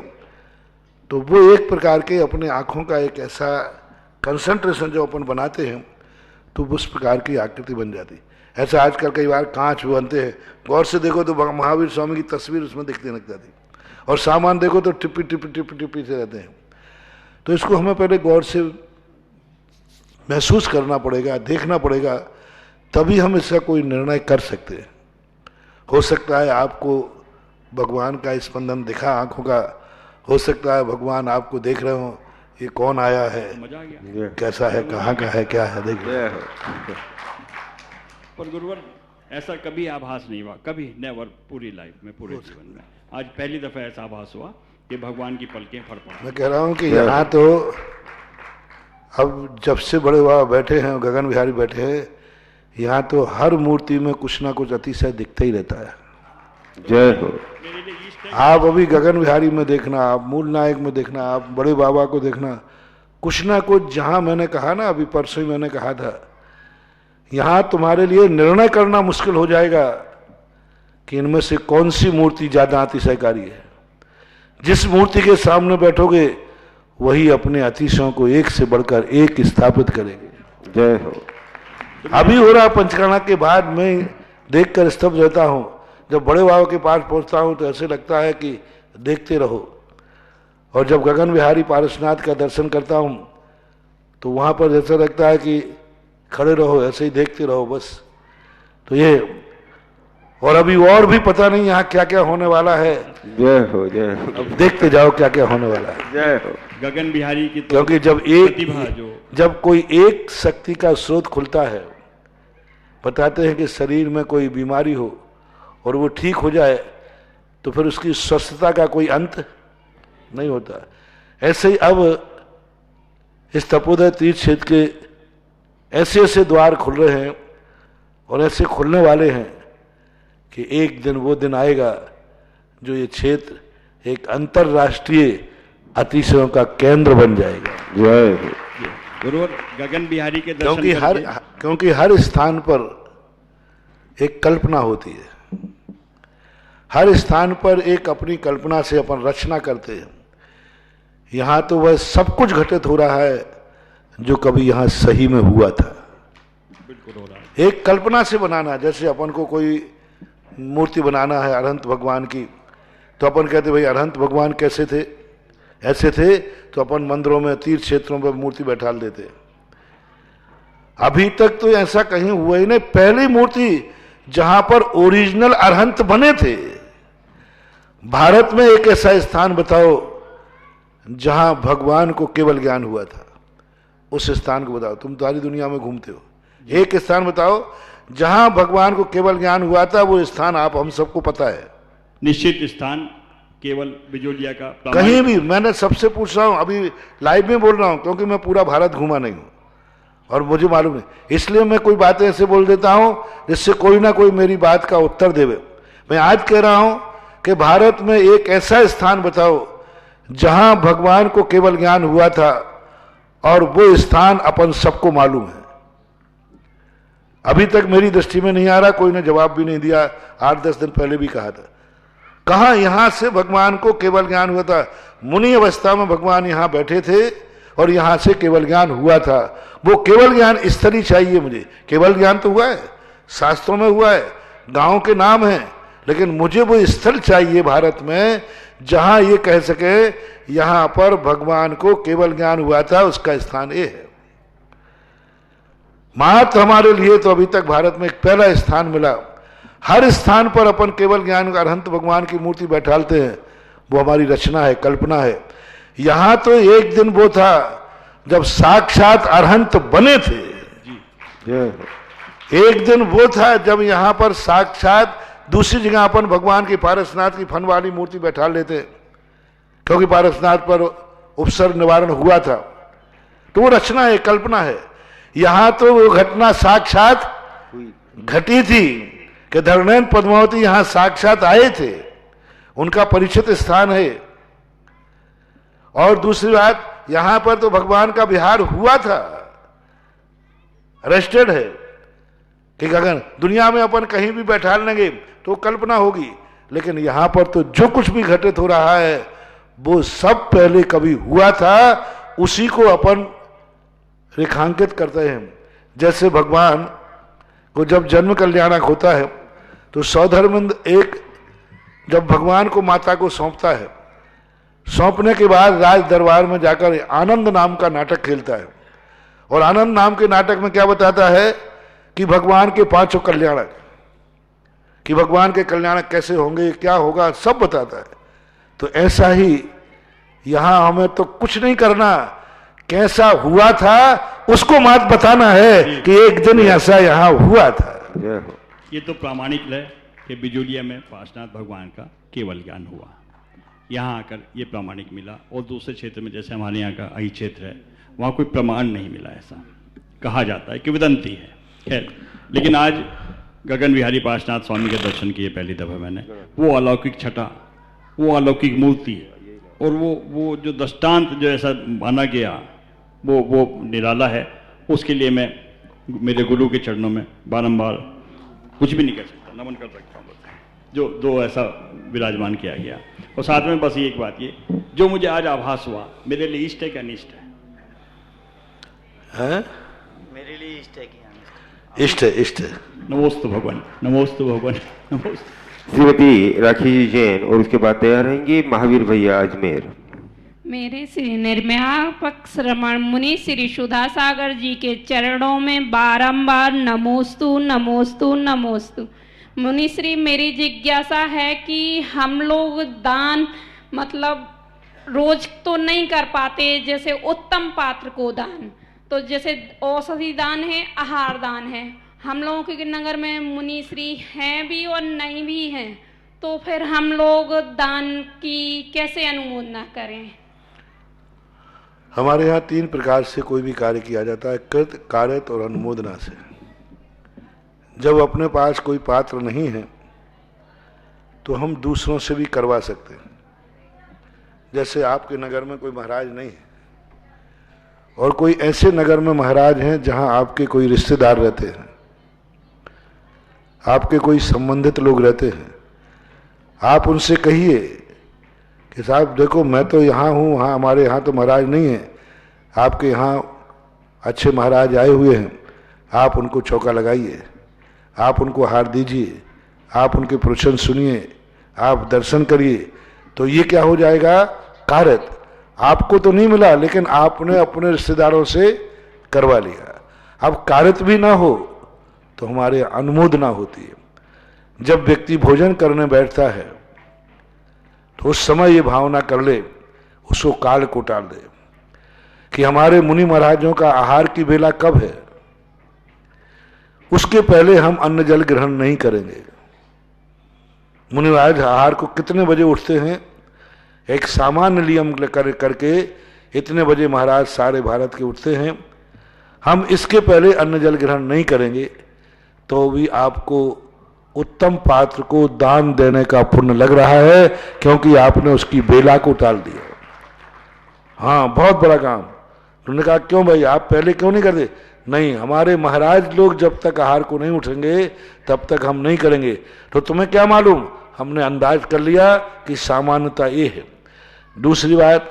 तो वो एक प्रकार के अपने आँखों का एक ऐसा कंसंट्रेशन जो अपन बनाते हैं तो उस प्रकार की आकृति बन जाती। ऐसा आजकल कई बार कांच बनते हैं, गौर से देखो तो महावीर स्वामी की तस्वीर उसमें दिखने लग जाती, और सामान देखो तो टिप्पी टिप्पी टिप्पी टिप्पी से रहते हैं। तो इसको हमें पहले गौर से महसूस करना पड़ेगा, देखना पड़ेगा, तभी हम इसका कोई निर्णय कर सकते हैं। हो सकता है आपको भगवान का स्पंदन दिखा आंखों का, हो सकता है भगवान आपको देख रहे हो, ये कौन आया है, मजा आ गया। कैसा है, कहाँ का है, क्या है, देखिए। पर गुरुवर ऐसा कभी आभास नहीं हुआ, कभी नेवर, पूरी लाइफ में, पूरे जीवन में आज पहली दफा ऐसा आभास हुआ कि भगवान की पलकें फड़फड़ा। मैं कह रहा हूँ कि यहाँ तो अब जब से बड़े बाबा बैठे हैं, गगन बिहारी बैठे हैं, यहाँ तो हर मूर्ति में कुछ ना कुछ अतिशय दिखता ही रहता है। जय हो। आप अभी गगन बिहारी में देखना, आप मूल नायक में देखना, आप बड़े बाबा को देखना, कुछ ना कुछ, जहाँ मैंने कहा ना, अभी परसों ही मैंने कहा था, यहाँ तुम्हारे लिए निर्णय करना मुश्किल हो जाएगा कि इनमें से कौन सी मूर्ति ज्यादा अतिशयकारी है। जिस मूर्ति के सामने बैठोगे वही अपने अतिशयों को एक से बढ़कर एक स्थापित करेंगे। जय हो। अभी हो रहा पंचकर्णा के बाद मैं देखकर स्तब्ध रहता हूँ। जब बड़े बाबा के पास पहुँचता हूँ तो ऐसे लगता है कि देखते रहो, और जब गगन बिहारी पारसनाथ का दर्शन करता हूँ तो वहाँ पर ऐसा लगता है कि खड़े रहो, ऐसे ही देखते रहो बस। तो ये, और अभी और भी पता नहीं यहाँ क्या क्या होने वाला है। जय हो, जय हो। अब देखते जाओ क्या क्या होने वाला है। जय हो। गगन बिहारी की तो क्योंकि जब कोई एक शक्ति का स्रोत खुलता है, बताते हैं कि शरीर में कोई बीमारी हो और वो ठीक हो जाए तो फिर उसकी स्वस्थता का कोई अंत नहीं होता। ऐसे ही अब इस तपोदय तीर्थ क्षेत्र के ऐसे ऐसे द्वार खुल रहे हैं और ऐसे खुलने वाले हैं कि एक दिन वो दिन आएगा जो ये क्षेत्र एक अंतरराष्ट्रीय अतिशयों का केंद्र बन जाएगा। जय हो। गुरुवर गगन बिहारी के दर्शन क्योंकि हर स्थान पर एक कल्पना होती है, हर स्थान पर एक अपनी कल्पना से अपन रचना करते हैं। यहाँ तो वह सब कुछ घटित हो रहा है जो कभी यहाँ सही में हुआ था। बिल्कुल हो रहा है। एक कल्पना से बनाना, जैसे अपन को कोई मूर्ति बनाना है अरहंत भगवान की, तो अपन कहते भाई अरहंत भगवान कैसे थे, ऐसे थे, तो अपन मंदिरों में, तीर्थ क्षेत्रों पर मूर्ति बैठाल देते। अभी तक तो ऐसा कहीं हुआ ही नहीं। पहली मूर्ति जहां पर ओरिजिनल अरहंत बने थे, भारत में एक ऐसा स्थान बताओ जहां भगवान को केवल ज्ञान हुआ था, उस स्थान को बताओ। तुम सारी दुनिया में घूमते हो, एक स्थान बताओ जहां भगवान को केवल ज्ञान हुआ था। वो स्थान आप हम सबको पता है, निश्चित स्थान केवल बिजोलिया का कहीं भी। मैंने सबसे पूछ रहा हूं, अभी लाइव में बोल रहा हूं, क्योंकि मैं पूरा भारत घूमा नहीं हूं और मुझे मालूम नहीं, इसलिए मैं कोई बातें ऐसे बोल देता हूं जिससे कोई ना कोई मेरी बात का उत्तर देवे। मैं आज कह रहा हूं कि भारत में एक ऐसा स्थान बताओ जहां भगवान को केवल ज्ञान हुआ था, और वो स्थान अपन सबको मालूम है। अभी तक मेरी दृष्टि में नहीं आ रहा, कोई ने जवाब भी नहीं दिया। 8-10 दिन पहले भी कहा था, कहां यहां से भगवान को केवल ज्ञान हुआ था। मुनि अवस्था में भगवान यहां बैठे थे और यहां से केवल ज्ञान हुआ था। वो केवल ज्ञान स्तरी चाहिए मुझे। केवल ज्ञान तो हुआ है, शास्त्रों में हुआ है, गांव के नाम है, लेकिन मुझे वो स्थल चाहिए भारत में जहां ये कह सके यहां पर भगवान को केवल ज्ञान हुआ था, उसका स्थान ये है। मात्र हमारे लिए तो अभी तक भारत में एक पहला स्थान मिला। हर स्थान पर अपन केवल ज्ञान अरहंत भगवान की मूर्ति बैठालते हैं, वो हमारी रचना है, कल्पना है। यहां तो एक दिन वो था जब साक्षात अरहंत बने थे। एक दिन वो था जब यहां पर साक्षात, दूसरी जगह अपन भगवान की पारसनाथ की फन वाली मूर्ति बैठा लेते, क्योंकि पारसनाथ पर उपसर्ग निवारण हुआ था, तो वो रचना है, कल्पना है। यहां तो वो घटना साक्षात घटी थी कि धरणेन पद्मावती यहां साक्षात आए थे, उनका परिचित स्थान है। और दूसरी बात, यहां पर तो भगवान का विहार हुआ था, रेस्टेड है कि अगर दुनिया में अपन कहीं भी बैठा लेंगे तो कल्पना होगी, लेकिन यहां पर तो जो कुछ भी घटित हो रहा है वो सब पहले कभी हुआ था, उसी को अपन रेखांकित करते हैं। जैसे भगवान को जब जन्म कल्याणक होता है तो सौधर्मिंद एक जब भगवान को माता को सौंपता है, सौंपने के बाद राज दरबार में जाकर आनंद नाम का नाटक खेलता है, और आनंद नाम के नाटक में क्या बताता है कि भगवान के 5 कल्याणक, कि भगवान के कल्याणक कैसे होंगे, क्या होगा, सब बताता है। तो ऐसा ही यहां हमें तो कुछ नहीं करना, कैसा हुआ था उसको मात बताना है कि एक दिन ऐसा यहां हुआ था। ये तो प्रामाणिक है कि बिजुलिया में पार्श्वनाथ भगवान का केवल ज्ञान हुआ, यहाँ आकर ये प्रामाणिक मिला। और दूसरे क्षेत्र में जैसे हमारे यहाँ का अही क्षेत्र है, वहाँ कोई प्रमाण नहीं मिला, ऐसा कहा जाता है कि विदंती है। खैर, लेकिन आज गगन विहारी पार्श्वनाथ स्वामी के दर्शन किए पहली दफा मैंने, वो अलौकिक छटा, वो अलौकिक मूर्ति और वो जो दृष्टांत जो ऐसा माना गया वो निराला है। उसके लिए मैं मेरे गुरु के चरणों में बारंबार कुछ भी नहीं कर सकता, नमन कर सकता हूँ जो ऐसा विराजमान किया गया। और साथ में बस एक बात, ये जो मुझे आज आभास हुआ, मेरे लिए इष्ट है कि अनिष्ट है? मेरे लिए इष्ट है कि इष्ट है, इष्ट है। नमोस्तु भगवान, नमोस्तु भगवान, नमोस्तु। श्रीमती राखी जी जैन और उसके बाद तैयार रहेंगे महावीर भैया अजमेर। मेरे श्री निर्म्यापक श्रमण मुनि श्री सुधा सागर जी के चरणों में बारंबार नमोस्तु नमोस्तु नमोस्तु। मुनि श्री, मेरी जिज्ञासा है कि हम लोग दान मतलब रोज तो नहीं कर पाते, जैसे उत्तम पात्र को दान, तो जैसे औषधि दान है, आहार दान है, हम लोगों के नगर में मुनि श्री हैं भी और नहीं भी हैं, तो फिर हम लोग दान की कैसे अनुमोदना करें? हमारे यहाँ 3 प्रकार से कोई भी कार्य किया जाता है, कृत, कारत और अनुमोदना से। जब अपने पास कोई पात्र नहीं है तो हम दूसरों से भी करवा सकते हैं। जैसे आपके नगर में कोई महाराज नहीं है और कोई ऐसे नगर में महाराज हैं जहां आपके कोई रिश्तेदार रहते हैं, आपके कोई संबंधित लोग रहते हैं, आप उनसे कहिए कि साहब देखो मैं तो यहाँ हूँ, हाँ हमारे यहाँ तो महाराज नहीं है, आपके यहाँ अच्छे महाराज आए हुए हैं, आप उनको चौका लगाइए, आप उनको हार दीजिए, आप उनके प्रवचन सुनिए, आप दर्शन करिए। तो ये क्या हो जाएगा? कारत। आपको तो नहीं मिला लेकिन आपने अपने रिश्तेदारों से करवा लिया। अब कारत भी ना हो तो हमारे अनुमोदना होती है। जब व्यक्ति भोजन करने बैठता है तो उस समय ये भावना कर ले, उसको काल को टाल दे कि हमारे मुनि महाराजों का आहार की बेला कब है, उसके पहले हम अन्न जल ग्रहण नहीं करेंगे। मुनि महाराज आहार को कितने बजे उठते हैं, एक सामान्य नियम करके इतने बजे महाराज सारे भारत के उठते हैं, हम इसके पहले अन्न जल ग्रहण नहीं करेंगे तो भी आपको उत्तम पात्र को दान देने का पुण्य लग रहा है, क्योंकि आपने उसकी बेला को टाल दिया। हाँ, बहुत बड़ा काम। उन्होंने कहा क्यों भाई, आप पहले क्यों नहीं करते? नहीं, हमारे महाराज लोग जब तक आहार को नहीं उठेंगे तब तक हम नहीं करेंगे। तो तुम्हें क्या मालूम, हमने अंदाज कर लिया कि सामान्यता ये है। दूसरी बात,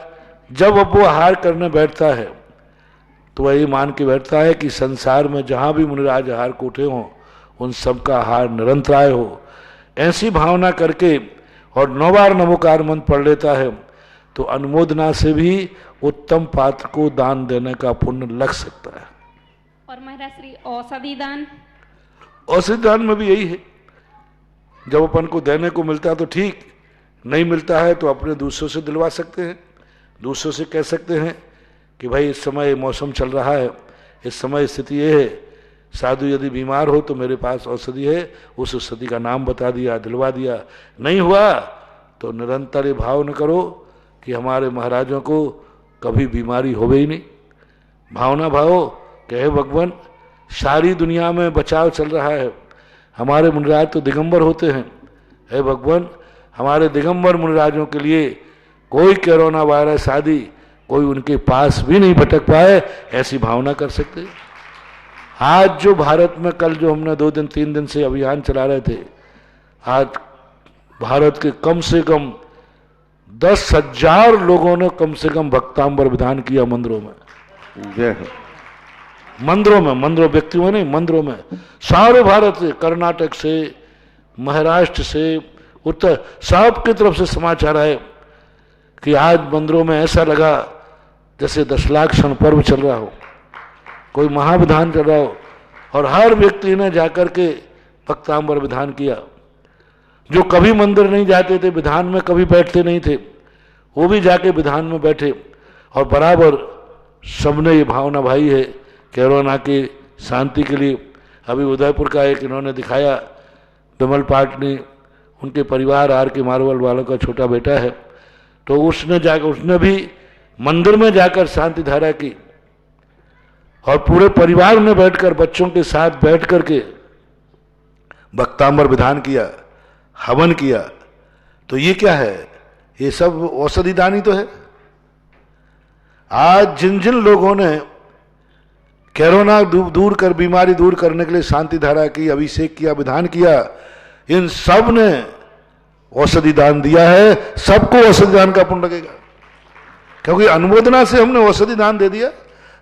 जब अब वो आहार करने बैठता है तो वही मान के बैठता है कि संसार में जहां भी मुनिराज आहार को उठे हों उन सबका आहार निरंतराय हो। ऐसी भावना करके और 9 बार नमोकार मंत्र पढ़ लेता है तो अनुमोदना से भी उत्तम पात्र को दान देने का पुण्य लग सकता है। और महाराज श्री औषधि दान? औषधि दान में भी यही है, जब अपन को देने को मिलता है तो ठीक, नहीं मिलता है तो अपने दूसरों से दिलवा सकते हैं। दूसरों से कह सकते हैं कि भाई इस समय मौसम चल रहा है, इस समय स्थिति ये है, साधु यदि बीमार हो तो मेरे पास औषधि है, उस औषधि का नाम बता दिया, दिलवा दिया। नहीं हुआ तो निरंतर ये भाव न करो कि हमारे महाराजों को कभी बीमारी हो ही नहीं। भावना भाव कहे भगवान, सारी दुनिया में बचाव चल रहा है, हमारे मुनिराज तो दिगंबर होते हैं, हे भगवान हमारे दिगंबर मुनिराजों के लिए कोई कोरोना वायरस आदि कोई उनके पास भी नहीं भटक पाए, ऐसी भावना कर सकते। आज जो भारत में कल जो हमने 2 दिन 3 दिन से अभियान चला रहे थे, आज भारत के कम से कम 10,000 लोगों ने कम से कम भक्तांबर विधान किया मंदिरों में। मंदिरों व्यक्तियों में नहीं, मंदिरों में। सारे भारत से, कर्नाटक से, महाराष्ट्र से, उत्तर सबकी तरफ से समाचार आए कि आज मंदिरों में ऐसा लगा जैसे 10 लाख क्षण पर्व चल रहा हो, कोई महाविधान चल रहा हो, और हर व्यक्ति ने जाकर के भक्तांबर विधान किया। जो कभी मंदिर नहीं जाते थे, विधान में कभी बैठते नहीं थे, वो भी जाके विधान में बैठे और बराबर सबने ये भावना भाई है कोरोना की शांति के लिए। अभी उदयपुर का एक इन्होंने दिखाया, विमल पाटनी, उनके परिवार आर के मारवल वालों का छोटा बेटा है, तो उसने भी मंदिर में जाकर शांति धारा की और पूरे परिवार ने बैठकर बच्चों के साथ बैठ करके भक्तांबर विधान किया, हवन किया। तो ये क्या है? ये सब औषधि दान ही तो है। आज जिन जिन लोगों ने कोरोना दूर कर, बीमारी दूर करने के लिए शांति धारा की, अभिषेक किया, विधान किया, इन सब ने औषधि दान दिया है। सबको औषधि दान का पुण्य लगेगा, क्योंकि अनुमोदना से हमने औषधि दान दे दिया,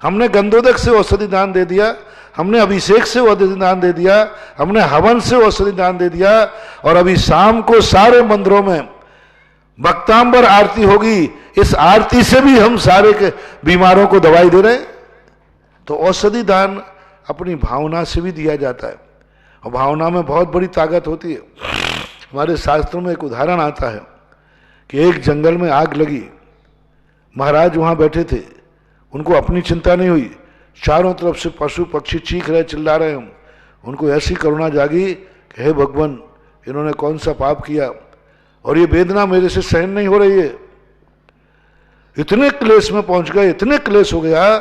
हमने गंधोदक से औषधि दान दे दिया, हमने अभिषेक से औषधि दान दे दिया, हमने हवन से औषधि दान दे दिया, और अभी शाम को सारे मंदिरों में भक्तांबर आरती होगी। इस आरती से भी हम सारे के बीमारों को दवाई दे रहे हैं। तो औषधि दान अपनी भावना से भी दिया जाता है, और भावना में बहुत बड़ी ताकत होती है। हमारे शास्त्रों में एक उदाहरण आता है कि एक जंगल में आग लगी, महाराज वहां बैठे थे, उनको अपनी चिंता नहीं हुई, चारों तरफ से पशु पक्षी चीख रहे, चिल्ला रहे हैं। उनको ऐसी करुणा जागी कि हे भगवान, इन्होंने कौन सा पाप किया और ये वेदना मेरे से सहन नहीं हो रही है। इतने क्लेश में पहुंच गए, इतने क्लेश हो गया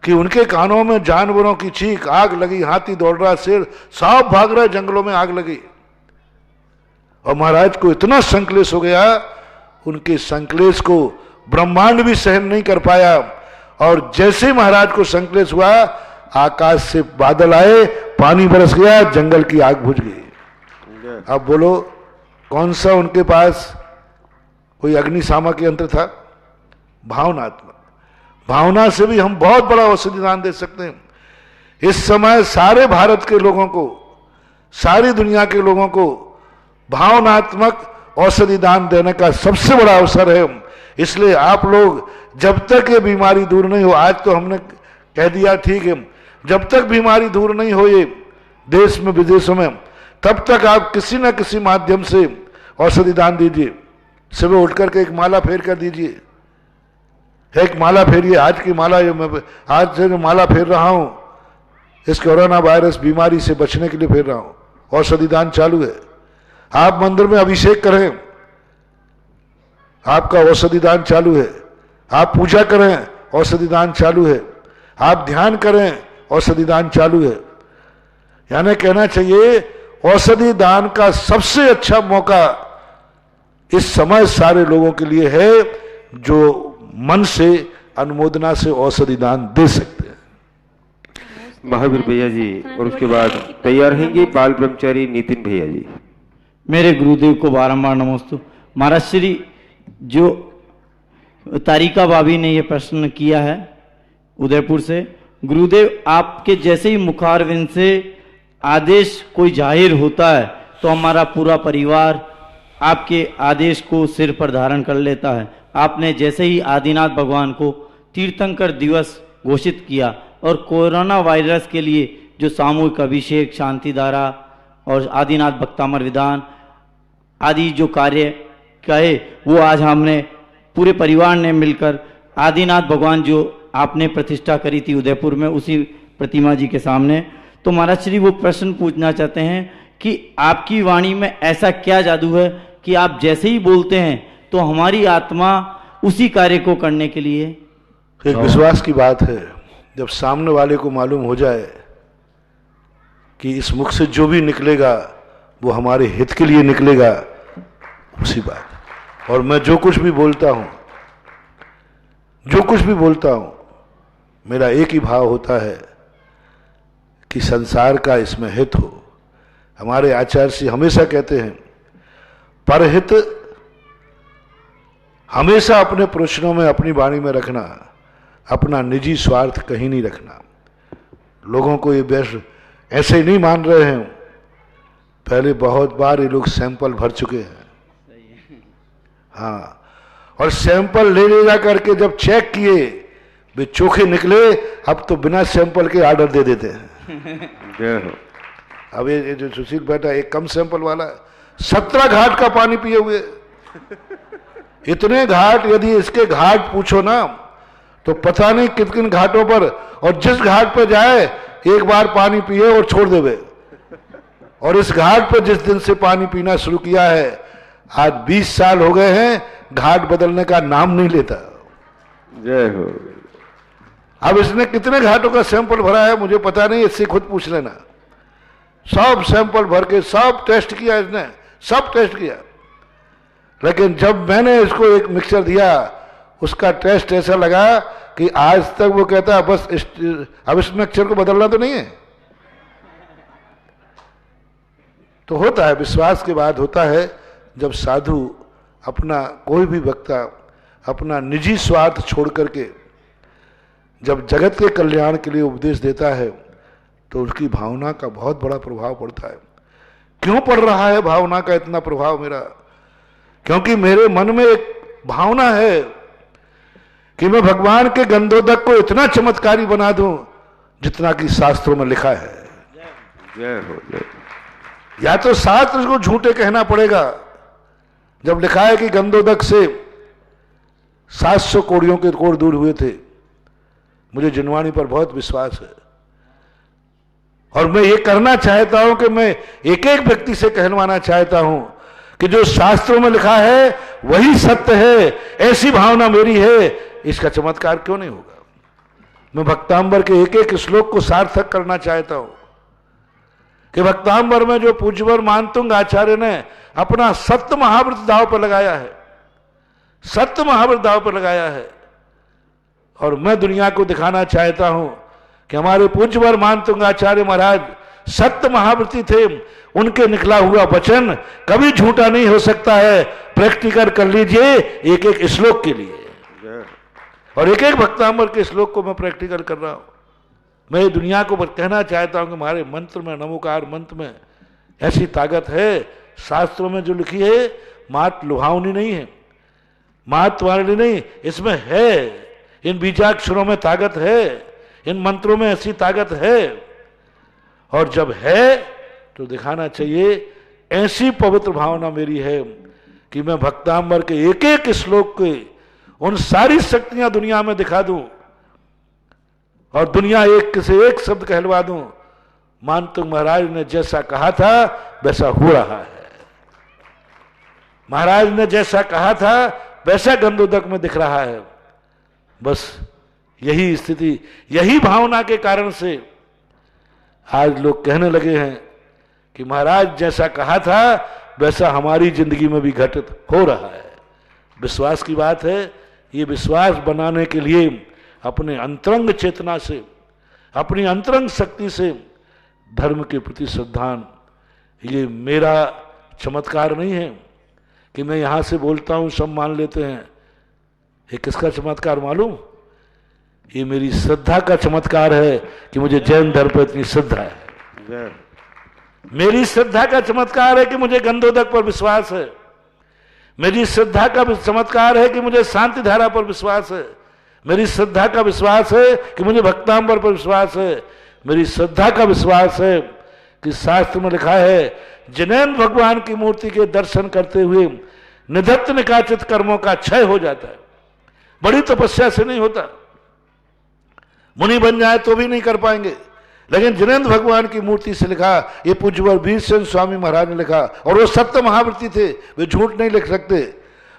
कि उनके कानों में जानवरों की चीख, आग लगी, हाथी दौड़ रहा, शेर सब भाग रहा, जंगलों में आग लगी, और महाराज को इतना संक्लेश हो गया, उनके संक्लेश को ब्रह्मांड भी सहन नहीं कर पाया। और जैसे महाराज को संक्लेश हुआ, आकाश से बादल आए, पानी बरस गया, जंगल की आग बुझ गई। अब बोलो कौन सा उनके पास कोई अग्निशामक यंत्र था? भावनात्मक। भावना से भी हम बहुत बड़ा औषधि दान दे सकते हैं। इस समय सारे भारत के लोगों को, सारी दुनिया के लोगों को भावनात्मक औषधि दान देने का सबसे बड़ा अवसर है। इसलिए आप लोग जब तक ये बीमारी दूर नहीं हो, आज तो हमने कह दिया ठीक है, जब तक बीमारी दूर नहीं हो ये देश में विदेशों में, तब तक आप किसी न किसी माध्यम से औषधि दान दीजिए। सुबह उठ करके एक माला फेर कर दीजिए, एक माला फेरिए। आज की माला, मैं आज से जो माला फेर रहा हूं, इस कोरोना वायरस बीमारी से बचने के लिए फेर रहा हूं। औषधि दान चालू है। आप मंदिर में अभिषेक करें, आपका औषधि दान चालू है। आप पूजा करें, औषधि दान चालू है। आप ध्यान करें, औषधि दान चालू है। यानी कहना चाहिए औषधि दान का सबसे अच्छा मौका इस समय सारे लोगों के लिए है जो मन से, अनुमोदना से औषधि दान दे सकते हैं। महावीर भैया जी, और उसके बाद तैयार रहेंगे बाल ब्रह्मचारी नितिन भैया जी। मेरे गुरुदेव को बारंबार नमोस्तु। महाराज श्री, जो तारिका भाभी ने ये प्रश्न किया है उदयपुर से, गुरुदेव आपके जैसे ही मुखारविंद से आदेश कोई जाहिर होता है तो हमारा पूरा परिवार आपके आदेश को सिर पर धारण कर लेता है। आपने जैसे ही आदिनाथ भगवान को तीर्थंकर दिवस घोषित किया और कोरोना वायरस के लिए जो सामूहिक अभिषेक, शांति धारा और आदिनाथ भक्तामर विधान आदि जो कार्य कहे, वो आज हमने पूरे परिवार ने मिलकर आदिनाथ भगवान जो आपने प्रतिष्ठा करी थी उदयपुर में, उसी प्रतिमा जी के सामने। तो महाराज श्री वो प्रश्न पूछना चाहते हैं कि आपकी वाणी में ऐसा क्या जादू है कि आप जैसे ही बोलते हैं तो हमारी आत्मा उसी कार्य को करने के लिए? एक विश्वास की बात है। जब सामने वाले को मालूम हो जाए कि इस मुख से जो भी निकलेगा वो हमारे हित के लिए निकलेगा, उसी बात। और मैं जो कुछ भी बोलता हूं, मेरा एक ही भाव होता है कि संसार का इसमें हित हो। हमारे आचार्य श्री हमेशा कहते हैं, परहित हमेशा अपने प्रश्नों में, अपनी वाणी में रखना, अपना निजी स्वार्थ कहीं नहीं रखना। लोगों को ये ऐसे ही नहीं मान रहे हैं पहले बहुत बार ये लोग सैंपल भर चुके हैं। हाँ, और सैंपल ले जा करके जब चेक किए वे चोखे निकले, अब तो बिना सैंपल के ऑर्डर दे देते हैं। अब ये जो सुशील बैठा एक कम सैंपल वाला 17 घाट का पानी पिए हुए, इतने घाट, यदि इसके घाट पूछो ना तो पता नहीं किन किन घाटों पर, और जिस घाट पर जाए एक बार पानी पिए और छोड़ देवे। और इस घाट पर जिस दिन से पानी पीना शुरू किया है, आज 20 साल हो गए हैं, घाट बदलने का नाम नहीं लेता। जय हो। अब इसने कितने घाटों का सैंपल भरा है मुझे पता नहीं, इससे खुद पूछ लेना। सब सैंपल भर के सब टेस्ट किया इसने, सब टेस्ट किया, लेकिन जब मैंने इसको एक मिक्सचर दिया उसका टेस्ट ऐसा लगा कि आज तक वो कहता है बस अब इस मिक्सचर को बदलना तो नहीं है। तो होता है, विश्वास के बाद होता है, जब साधु अपना, कोई भी वक्ता अपना निजी स्वार्थ छोड़ करके जब जगत के कल्याण के लिए उपदेश देता है तो उसकी भावना का बहुत बड़ा प्रभाव पड़ता है। क्यों पड़ रहा है भावना का इतना प्रभाव मेरा? क्योंकि मेरे मन में एक भावना है कि मैं भगवान के गंधोदक को इतना चमत्कारी बना दूं जितना कि शास्त्रों में लिखा है। जय हो, जय। या तो शास्त्र को झूठे कहना पड़ेगा, जब लिखा है कि गंधोदक से 700 कोड़ियों के कोड़ दूर हुए थे। मुझे जिनवाणी पर बहुत विश्वास है और मैं ये करना चाहता हूं कि मैं एक एक व्यक्ति से कहलवाना चाहता हूं कि जो शास्त्रों में लिखा है वही सत्य है, ऐसी भावना मेरी है। इसका चमत्कार क्यों नहीं होगा? मैं भक्तांबर के एक एक श्लोक को सार्थक करना चाहता हूं कि भक्तांबर में जो पूज्यवर मानतुंग आचार्य ने अपना सत्य महाव्रत दाव पर लगाया है, सत्य महाव्रत दाव पर लगाया है, और मैं दुनिया को दिखाना चाहता हूं कि हमारे पूज्यवर मानतुंग आचार्य महाराज सत्य महाव्रती थे। उनके निकला हुआ वचन कभी झूठा नहीं हो सकता है। प्रैक्टिकल कर लीजिए एक एक श्लोक के लिए, और एक एक भक्तांबर के श्लोक को मैं प्रैक्टिकल कर रहा हूं। मैं दुनिया को कहना चाहता हूं कि हमारे मंत्र में, नमोकार मंत्र में ऐसी ताकत है। शास्त्रों में जो लिखी है मात लुभावनी नहीं है, मात वाली नहीं, इसमें है, इन बीजाक्षरों में ताकत है, इन मंत्रों में ऐसी ताकत है। और जब है तो दिखाना चाहिए। ऐसी पवित्र भावना मेरी है कि मैं भक्तांबर के एक एक श्लोक के उन सारी शक्तियां दुनिया में दिखा दूं और दुनिया एक से एक शब्द कहलवा दूं। मानतुंग महाराज ने जैसा कहा था वैसा हो रहा है, महाराज ने जैसा कहा था वैसा गंधोदक में दिख रहा है। बस यही स्थिति, यही भावना के कारण से आज लोग कहने लगे हैं कि महाराज जैसा कहा था वैसा हमारी जिंदगी में भी घटित हो रहा है। विश्वास की बात है। ये विश्वास बनाने के लिए अपने अंतरंग चेतना से, अपनी अंतरंग शक्ति से धर्म के प्रति श्रद्धान, ये मेरा चमत्कार नहीं है कि मैं यहां से बोलता हूं सब मान लेते हैं। ये किसका चमत्कार मालूम? ये मेरी श्रद्धा का चमत्कार है कि मुझे जैन धर्म पर इतनी श्रद्धा है। मेरी श्रद्धा का चमत्कार है कि मुझे गंधोदक पर विश्वास है। मेरी श्रद्धा का चमत्कार है कि मुझे शांति धारा पर विश्वास है। मेरी श्रद्धा का विश्वास है कि मुझे भक्तांबर पर विश्वास है। मेरी श्रद्धा का विश्वास है कि शास्त्र में लिखा है जिनेन्द्र भगवान की मूर्ति के दर्शन करते हुए निधत्त निकाचित कर्मों का क्षय हो जाता है। बड़ी तपस्या से नहीं होता, मुनि बन जाए तो भी नहीं कर पाएंगे, लेकिन जिनेन्द्र भगवान की मूर्ति से लिखा, ये पूज्यवर वीरचंद स्वामी महाराज ने लिखा, और वो सत्य महाव्रती थे, वे झूठ नहीं लिख सकते।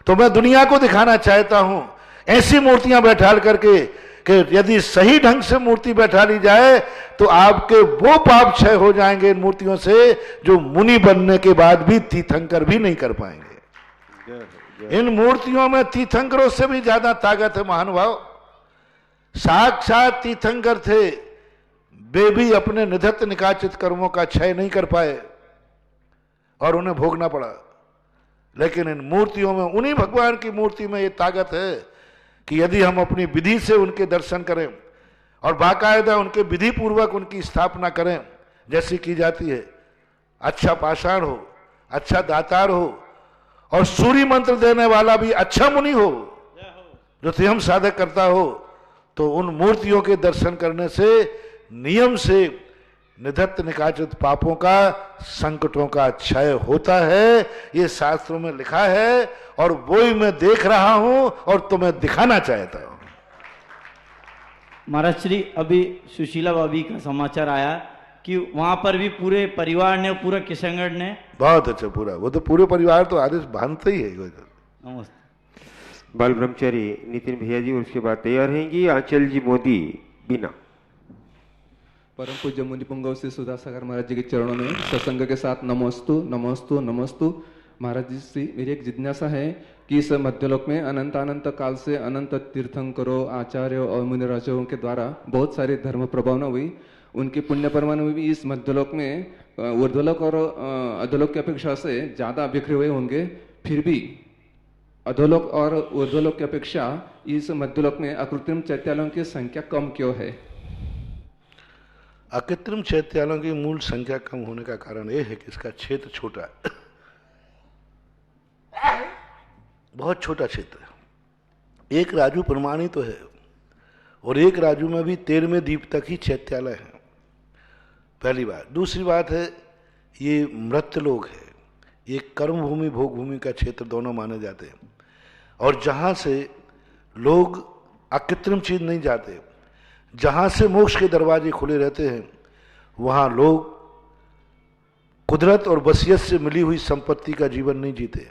तो मैं दुनिया को दिखाना चाहता हूं ऐसी मूर्तियां बैठाल करके कि यदि सही ढंग से मूर्ति बैठा ली जाए तो आपके वो पाप क्षय हो जाएंगे इन मूर्तियों से जो मुनि बनने के बाद भी तीर्थंकर भी नहीं कर पाएंगे। इन मूर्तियों में तीर्थंकरों से भी ज्यादा ताकत है महानुभाव। साक्षात तीर्थंकर थे, वे भी अपने निधत्त निकाचित कर्मों का क्षय नहीं कर पाए और उन्हें भोगना पड़ा। लेकिन इन मूर्तियों में, उन्हीं भगवान की मूर्ति में ये ताकत है कि यदि हम अपनी विधि से उनके दर्शन करें और बाकायदा उनके विधि पूर्वक उनकी स्थापना करें जैसी की जाती है, अच्छा पाषाण हो, अच्छा दातार हो, और सूर्य मंत्र देने वाला भी अच्छा मुनि हो, जो स्वयं साधक करता हो, तो उन मूर्तियों के दर्शन करने से नियम से निधत्त निकाचित पापों का, संकटों का क्षय होता है। ये शास्त्रों में लिखा है और वो ही मैं देख रहा हूं और तुम्हें दिखाना चाहता हूं। महाराज श्री, अभी सुशीला भाभी का समाचार आया कि वहां पर भी पूरे परिवार ने, पूरा किशनगढ़ ने, बहुत अच्छा, पूरा वो तो पूरे परिवार तो आदेश बांधते ही है। नमस्ते। बाल ब्रह्मचारी नितिन भैया जी, और उसके बाद तैयार रहेंगी आंचल जी मोदी बीना। परम पूज्य मुनि पुंगव श्री सुधासागर महाराज जी के चरणों में सत्संग के साथ नमोस्तु नमोस्तु नमोस्तु। महाराज जी श्री, मेरी एक जिज्ञासा है कि इस मध्यलोक में अनंत अनंत काल से अनंत तीर्थंकरों, आचार्यों और मुनिराजों के द्वारा बहुत सारी धर्म प्रभावना हुई। उनके पुण्य परमाणु में भी इस मध्यलोक में ऊर्ध्वलोक और अधोलोक की अपेक्षा से ज्यादा बिखरे हुए होंगे, फिर भी अधोलोक और ऊर्ध्वलोक की अपेक्षा इस मध्यलोक में अकृत्रिम चैत्यालयों की संख्या कम क्यों है? अकृत्रिम चैत्यालयों की मूल संख्या कम होने का कारण यह है कि इसका क्षेत्र छोटा है, बहुत छोटा क्षेत्र है। एक राजू प्रमाणित तो है, और एक राजू में भी 13वें द्वीप तक ही चैत्यालय है, पहली बात। दूसरी बात है, ये मृत्यलोक है, ये कर्म भूमि भोग भूमि का क्षेत्र दोनों माने जाते हैं, और जहाँ से लोग अकृत्रिम चीज नहीं जाते, जहाँ से मोक्ष के दरवाजे खुले रहते हैं, वहाँ लोग कुदरत और वसीयत से मिली हुई संपत्ति का जीवन नहीं जीते।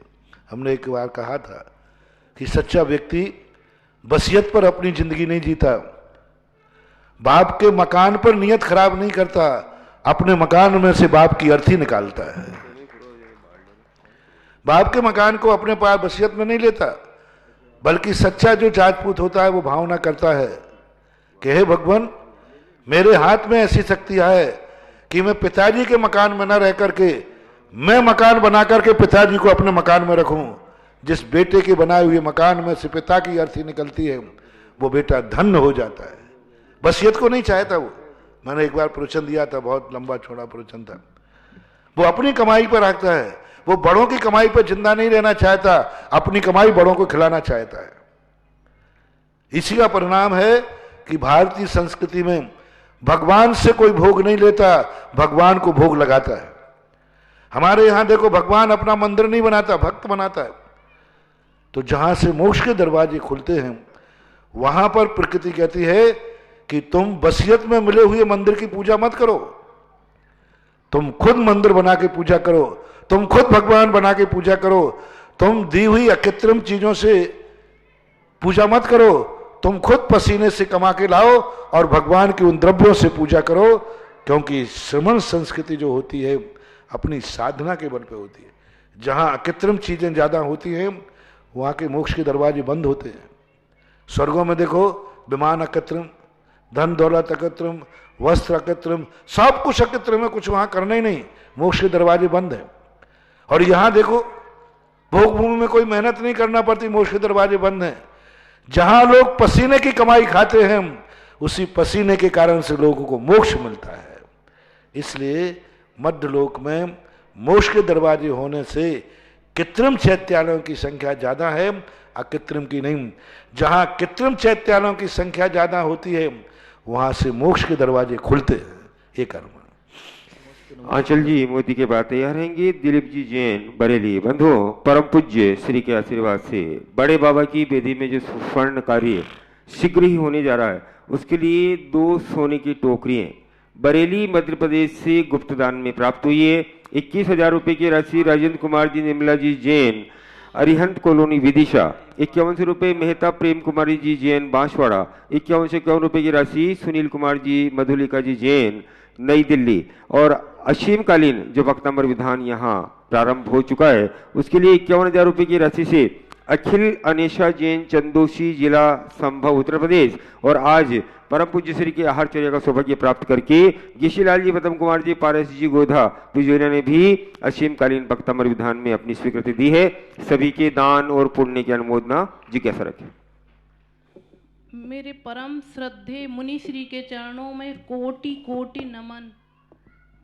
हमने एक बार कहा था कि सच्चा व्यक्ति वसीयत पर अपनी जिंदगी नहीं जीता, बाप के मकान पर नियत खराब नहीं करता, अपने मकान में से बाप की अर्थी निकालता है। बाप के मकान को अपने पास वसीयत में नहीं लेता, बल्कि सच्चा जो राजपूत होता है वो भावना करता है कि हे भगवान, मेरे हाथ में ऐसी शक्ति है कि मैं पिताजी के मकान में न रह करके मैं मकान बना करके पिताजी को अपने मकान में रखूं। जिस बेटे के बनाए हुए मकान में से पिता की अर्थी निकलती है, वो बेटा धन्य हो जाता है। वसीयत को नहीं चाहता वो। मैंने एक बार प्रवचन दिया था, बहुत लंबा चौड़ा प्रवचन था। वो अपनी कमाई पर रखता है, वो बड़ों की कमाई पर जिंदा नहीं रहना चाहता, अपनी कमाई बड़ों को खिलाना चाहता है। इसी का परिणाम है कि भारतीय संस्कृति में भगवान से कोई भोग नहीं लेता, भगवान को भोग लगाता है। हमारे यहां देखो, भगवान अपना मंदिर नहीं बनाता, भक्त बनाता है। तो जहां से मोक्ष के दरवाजे खुलते हैं, वहां पर प्रकृति कहती है कि तुम वसीयत में मिले हुए मंदिर की पूजा मत करो, तुम खुद मंदिर बना के पूजा करो, तुम खुद भगवान बना के पूजा करो, तुम दी हुई अकृत्रिम चीजों से पूजा मत करो, तुम खुद पसीने से कमा के लाओ और भगवान के उन द्रव्यों से पूजा करो। क्योंकि श्रमण संस्कृति जो होती है अपनी साधना के बल पे होती है। जहां अकृत्रिम चीजें ज्यादा होती हैं, वहां के मोक्ष के दरवाजे बंद होते हैं। स्वर्गों में देखो, विमान अकृत्रिम, धन दौलत अकृत्रिम, वस्त्र अकृत्रिम, सब कुछ अकृत्रिम है, कुछ वहां करना ही नहीं, मोक्ष के दरवाजे बंद है। और यहां देखो, भोग भूमि में कोई मेहनत नहीं करना पड़ती, मोक्ष के दरवाजे बंद हैं। जहां लोग पसीने की कमाई खाते हैं, उसी पसीने के कारण से लोगों को मोक्ष मिलता है। इसलिए मध्यलोक में मोक्ष के दरवाजे होने से कृत्रिम चैत्यालयों की संख्या ज्यादा है, अकृत्रिम की नहीं। जहां कृत्रिम चैत्यालयों की संख्या ज्यादा होती है, वहां से मोक्ष के दरवाजे खुलते हैं। ये कर्म। आंचल जी मोदी के बाद तैयार रहेंगे दिलीप जी जैन बरेली। बंधु, परम पूज्य श्री के आशीर्वाद से बड़े बाबा की बेदी में जो स्वर्ण कार्य शीघ्र ही होने जा रहा है, उसके लिए 2 सोने की टोकरियां बरेली मध्य प्रदेश से गुप्त दान में प्राप्त हुई है। 21,000 रुपये की राशि राजेंद्र कुमार जी निर्मला जी जैन अरिहंत कॉलोनी विदिशा। 51 रुपये मेहता प्रेम कुमारी जी जैन बांसवाड़ा। 51 रुपये की राशि सुनील कुमार जी मधुलिका जी जैन नई दिल्ली। और असीमकालीन जो वक्तांबर विधान यहाँ प्रारंभ हो चुका है, उसके लिए 51,000 रुपये की राशि से अखिल अनेशा जैन चंदोशी जिला संभव उत्तर प्रदेश। और आज परम पूज्य श्री के आहारचर्या का सौभाग्य प्राप्त करके गिशीलाल जी पदम कुमार जी पारस जी गोधा पुजोरिया ने भी असीमकालीन वक्तांबर विधान में अपनी स्वीकृति दी है। सभी के दान और पुण्य की अनुमोदना जिज्ञासा रखें। मेरे परम श्रद्धेय मुनि श्री के चरणों में कोटि कोटि नमन।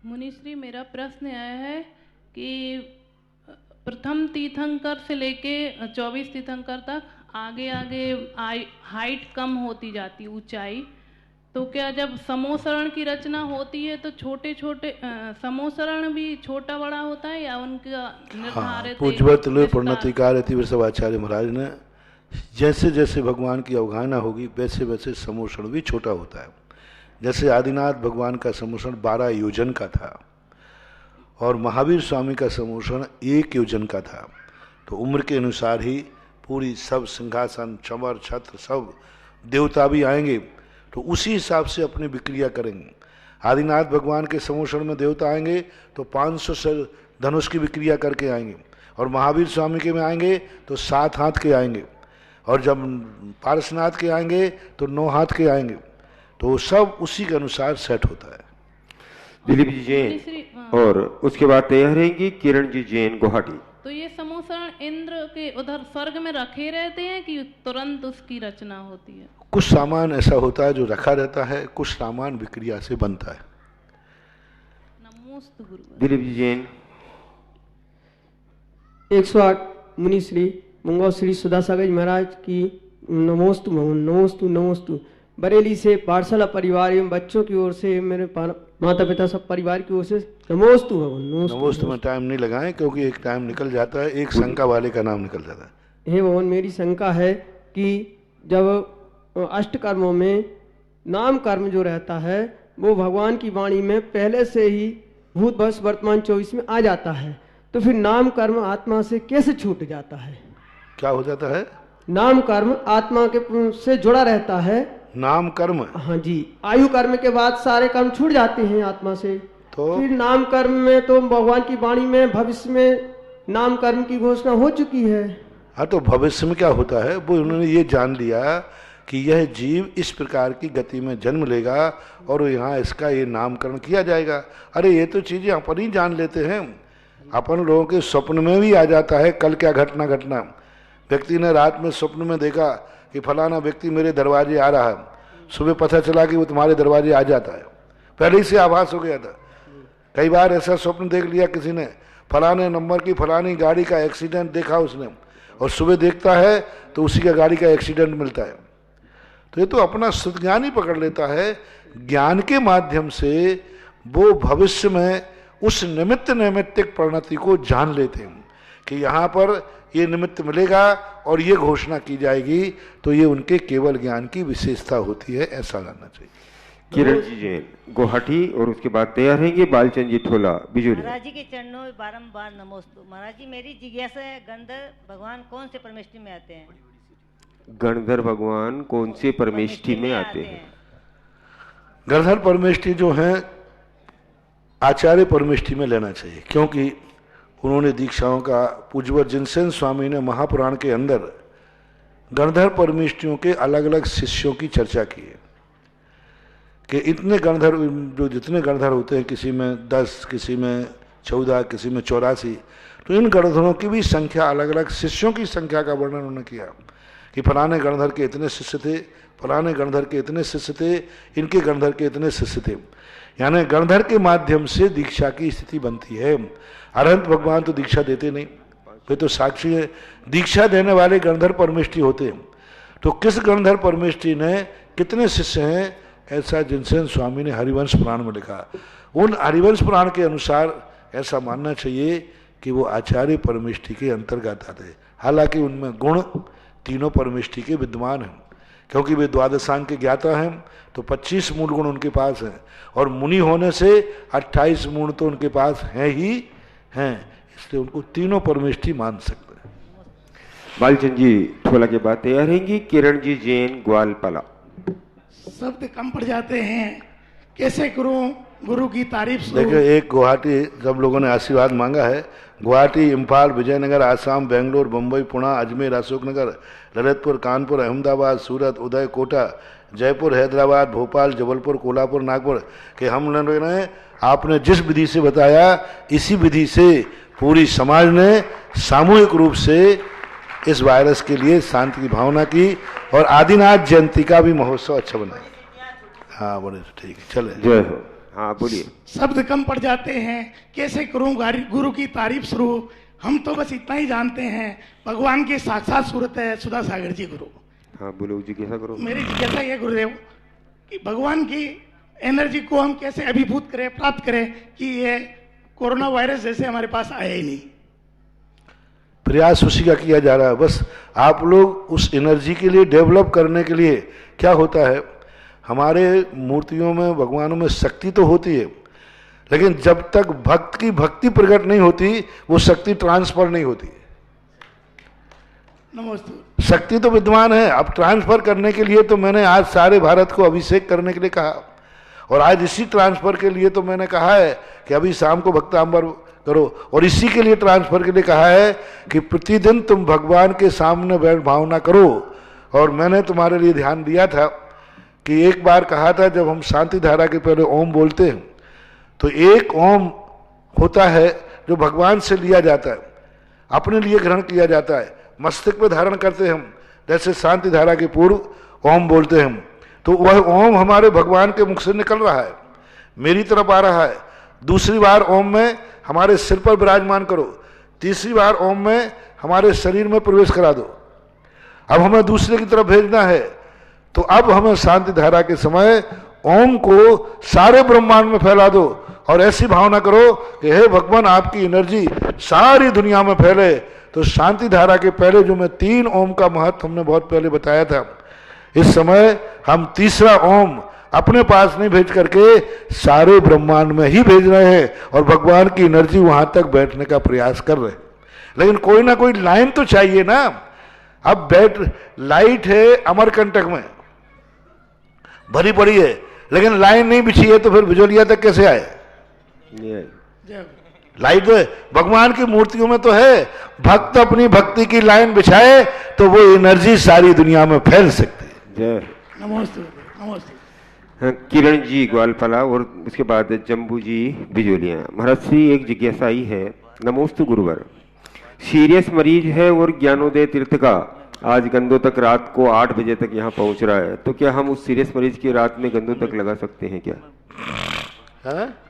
मुनिश्री, मेरा प्रश्न यह है कि प्रथम तीर्थंकर से लेके 24 तीर्थंकर तक आगे आगे हाइट कम होती जाती, ऊंचाई, तो क्या जब समोसरण की रचना होती है तो छोटे छोटे समोसरण भी छोटा बड़ा होता है या उनका निर्धारित? पूज्यवत प्रणतिकार आचार्य महाराज ने जैसे जैसे भगवान की अवगाहना होगी वैसे वैसे समोसरण भी छोटा होता है। जैसे आदिनाथ भगवान का समोसरण 12 योजन का था और महावीर स्वामी का समोसरण 1 योजन का था, तो उम्र के अनुसार ही पूरी सब सिंहासन चमर छत्र सब देवता भी आएंगे तो उसी हिसाब से अपनी विक्रिया करेंगे। आदिनाथ भगवान के समोसरण में देवता आएंगे तो 500 से धनुष की विक्रिया करके आएंगे, और महावीर स्वामी के में आएंगे तो 7 हाथ के आएंगे, और जब पारसनाथ के आएंगे तो 9 हाथ के आएंगे, तो सब उसी के अनुसार सेट होता है। दिलीप जी जैन और उसके बाद तैयार रहेंगी किरण जी जैन गुवाहाटी। तो ये समोसरण इंद्र के उधर स्वर्ग में रखे रहते हैं कि तुरंत उसकी रचना होती है? कुछ सामान ऐसा होता है जो रखा रहता है, कुछ सामान विक्रिया से बनता है। नमोस्तु गुरु। दिलीप जी जैन। 108 मुनिश्री मुंगो श्री सुधासागर जी महाराज की नमोस्तु भगवान, नमोस्तु नमोस्तु। बरेली से पाठशाला परिवार एवं बच्चों की ओर से, मेरे माता पिता सब परिवार की ओर से नमोस्तु भगवान, नमोस्तु में टाइम नहीं लगाएं क्योंकि एक टाइम निकल जाता है, एक शंका वाले का नाम निकल जाता है। हे भगवान, मेरी शंका है कि जब अष्टकर्मों में नाम कर्म जो रहता है वो भगवान की वाणी में पहले से ही भूत भविष्य वर्तमान 24 में आ जाता है, तो फिर नाम कर्म आत्मा से कैसे छूट जाता है? क्या हो जाता है? नाम कर्म आत्मा के से जुड़ा रहता है। नाम कर्म? हाँ जी, आयु कर्म के बाद सारे कर्म छूट जाते हैं आत्मा से, तो फिर नाम कर्म में तो भगवान की वाणी में भविष्य में नाम कर्म की घोषणा हो चुकी है। हाँ, तो भविष्य में क्या होता है वो उन्होंने ये जान लिया कि यह जीव इस प्रकार की गति में जन्म लेगा और यहाँ इसका ये नामकरण किया जाएगा। अरे ये तो चीजें अपन ही जान लेते हैं, अपन लोगों के स्वप्न में भी आ जाता है कल क्या घटना घटना। व्यक्ति ने रात में स्वप्न में देखा कि फलाना व्यक्ति मेरे दरवाजे आ रहा है, सुबह पता चला कि वो तुम्हारे दरवाजे आ जाता है, पहले ही से आभास हो गया था। कई बार ऐसा स्वप्न देख लिया किसी ने, फलाने नंबर की फलानी गाड़ी का एक्सीडेंट देखा उसने, और सुबह देखता है तो उसी का गाड़ी का एक्सीडेंट मिलता है। तो ये तो अपना सद्ज्ञान ही पकड़ लेता है। ज्ञान के माध्यम से वो भविष्य में उस निमित्त नैमित्तिक परिणति को जान लेते हैं कि यहाँ पर ये निमित्त मिलेगा और ये घोषणा की जाएगी, तो ये उनके केवल ज्ञान की विशेषता होती है, ऐसा जानना चाहिए। किरण जी जैन गुवाहाटी और उसके बाद तैयार रहेंगे बालचंद जी ठोला बिजुली। महाराज जी के चरणों में बारंबार नमोस्तु। महाराज जी, मेरी जिज्ञासा है, गंधर्व भगवान कौन से परमेष्ठी में आते हैं? गणधर भगवान कौन से परमेष्ठी में आते हैं? गणधर परमेष्ठी जो हैं आचार्य परमेष्ठी में लेना चाहिए, क्योंकि उन्होंने दीक्षाओं का पूज्यवर जिनसेन स्वामी ने महापुराण के अंदर गणधर परमेष्ठियों के अलग अलग शिष्यों की चर्चा की है कि इतने गणधर, जो जितने गणधर होते हैं, किसी में 10, किसी में 14, किसी में 84, तो इन गणधरों की भी संख्या अलग अलग, शिष्यों की संख्या का वर्णन उन्होंने किया कि फलाने गणधर के इतने शिष्य थे, फलाने गणधर के इतने शिष्य थे, इनके गणधर के इतने शिष्य थे। यानी गणधर के माध्यम से दीक्षा की स्थिति बनती है। अरहंत भगवान तो दीक्षा देते नहीं, वे तो साक्षी है। दीक्षा देने वाले गणधर परमेष्ठी होते हैं। तो किस गणधर परमेष्ठी ने कितने शिष्य हैं, ऐसा जिनसेन स्वामी ने हरिवंश पुराण में लिखा। उन हरिवंश पुराण के अनुसार ऐसा मानना चाहिए कि वो आचार्य परमेष्ठी के अंतर्गत आते हैं। हालांकि उनमें गुण तीनों परमेष्ठी के विद्यमान हैं, क्योंकि वे द्वादशांग के ज्ञाता हैं, तो 25 मूल गुण उनके पास हैं, और मुनि होने से 28 मूल तो उनके पास हैं ही हैं, इसलिए उनको तीनों परमेष्ठी मान सकते हैं। बालचंद जी ठोला के बाद तैयार रहेंगी किरण जी जैन ग्वालपाला। शब्द कम पड़ जाते हैं, कैसे करूं गुरु की तारीफ? देखिए, एक गुवाहाटी जब लोगों ने आशीर्वाद मांगा है, गुवाहाटी, इम्फाल, विजयनगर, आसाम, बेंगलोर, मुंबई, पुणे, अजमेर, अशोकनगर, ललितपुर, कानपुर, अहमदाबाद, सूरत, उदय, कोटा, जयपुर, हैदराबाद, भोपाल, जबलपुर, कोल्हापुर, नागपुर के हम लोगों ने, आपने जिस विधि से बताया इसी विधि से पूरी समाज ने सामूहिक रूप से इस वायरस के लिए शांति की भावना की, और आदिनाथ जयंती का भी महोत्सव अच्छा बनाया। हाँ बोले, ठीक है, चले। जय हो। हाँ बोलिए। शब्द कम पड़ जाते हैं, कैसे करूं गुरु की तारीफ शुरू। हम तो बस इतना ही जानते हैं, भगवान की साक्षात सूरत है सुधा सागर जी गुरु। हाँ बोलो जिज्ञासा करो। मेरी जिज्ञासा ये गुरुदेव कि भगवान की एनर्जी को हम कैसे अभिभूत करें, प्राप्त करें कि ये कोरोना वायरस जैसे हमारे पास आया ही नहीं। प्रयास उसी का किया जा रहा है। बस आप लोग उस एनर्जी के लिए डेवलप करने के लिए, क्या होता है हमारे मूर्तियों में भगवानों में शक्ति तो होती है, लेकिन जब तक भक्त की भक्ति प्रकट नहीं होती वो शक्ति ट्रांसफर नहीं होती। नमस्ते। शक्ति तो विद्वान है, अब ट्रांसफर करने के लिए तो मैंने आज सारे भारत को अभिषेक करने के लिए कहा, और आज इसी ट्रांसफर के लिए तो मैंने कहा है कि अभी शाम को भक्तांबर करो, और इसी के लिए ट्रांसफर के लिए कहा है कि प्रतिदिन तुम भगवान के सामने बैठ भावना करो। और मैंने तुम्हारे लिए ध्यान दिया था कि एक बार कहा था जब हम शांति धारा के पहले ओम बोलते हैं तो एक ओम होता है जो भगवान से लिया जाता है, अपने लिए ग्रहण किया जाता है, मस्तक पे धारण करते हैं हम, जैसे शांति धारा के पूर्व ओम बोलते हैं हम, तो वह ओम हमारे भगवान के मुख से निकल रहा है, मेरी तरफ आ रहा है। दूसरी बार ओम में हमारे सिर पर विराजमान करो, तीसरी बार ओम में हमारे शरीर में प्रवेश करा दो। अब हमें दूसरे की तरफ भेजना है, तो अब हमें शांति धारा के समय ओम को सारे ब्रह्मांड में फैला दो और ऐसी भावना करो कि हे भगवान आपकी एनर्जी सारी दुनिया में फैले। तो शांति धारा के पहले जो मैं 3 ओम का महत्व हमने बहुत पहले बताया था, इस समय हम तीसरा ओम अपने पास नहीं भेज करके सारे ब्रह्मांड में ही भेज रहे हैं और भगवान की एनर्जी वहां तक बैठने का प्रयास कर रहे हैं। लेकिन कोई ना कोई लाइन तो चाहिए ना। अब लाइट है अमरकंटक में भरी पड़ी है, लेकिन लाइन नहीं बिछी है, तो फिर बिजोलिया तक कैसे आए? लाइट भगवान की मूर्तियों में तो है, भक्त अपनी भक्ति की लाइन बिछाए तो वो एनर्जी सारी दुनिया में फैल सकती है। नमस्ते। नमस्ते। किरण जी ग्वालपाला और उसके बाद जम्बू जी बिजोलिया। महाराज श्री एक जिज्ञासा आई है। नमोस्तु गुरुवर, सीरियस मरीज है और ज्ञानोदय तीर्थ का आज गंदोतक रात को 8 बजे तक यहाँ पहुंच रहा है, तो क्या हम उस सीरियस मरीज की रात में गंदोतक लगा सकते हैं क्या?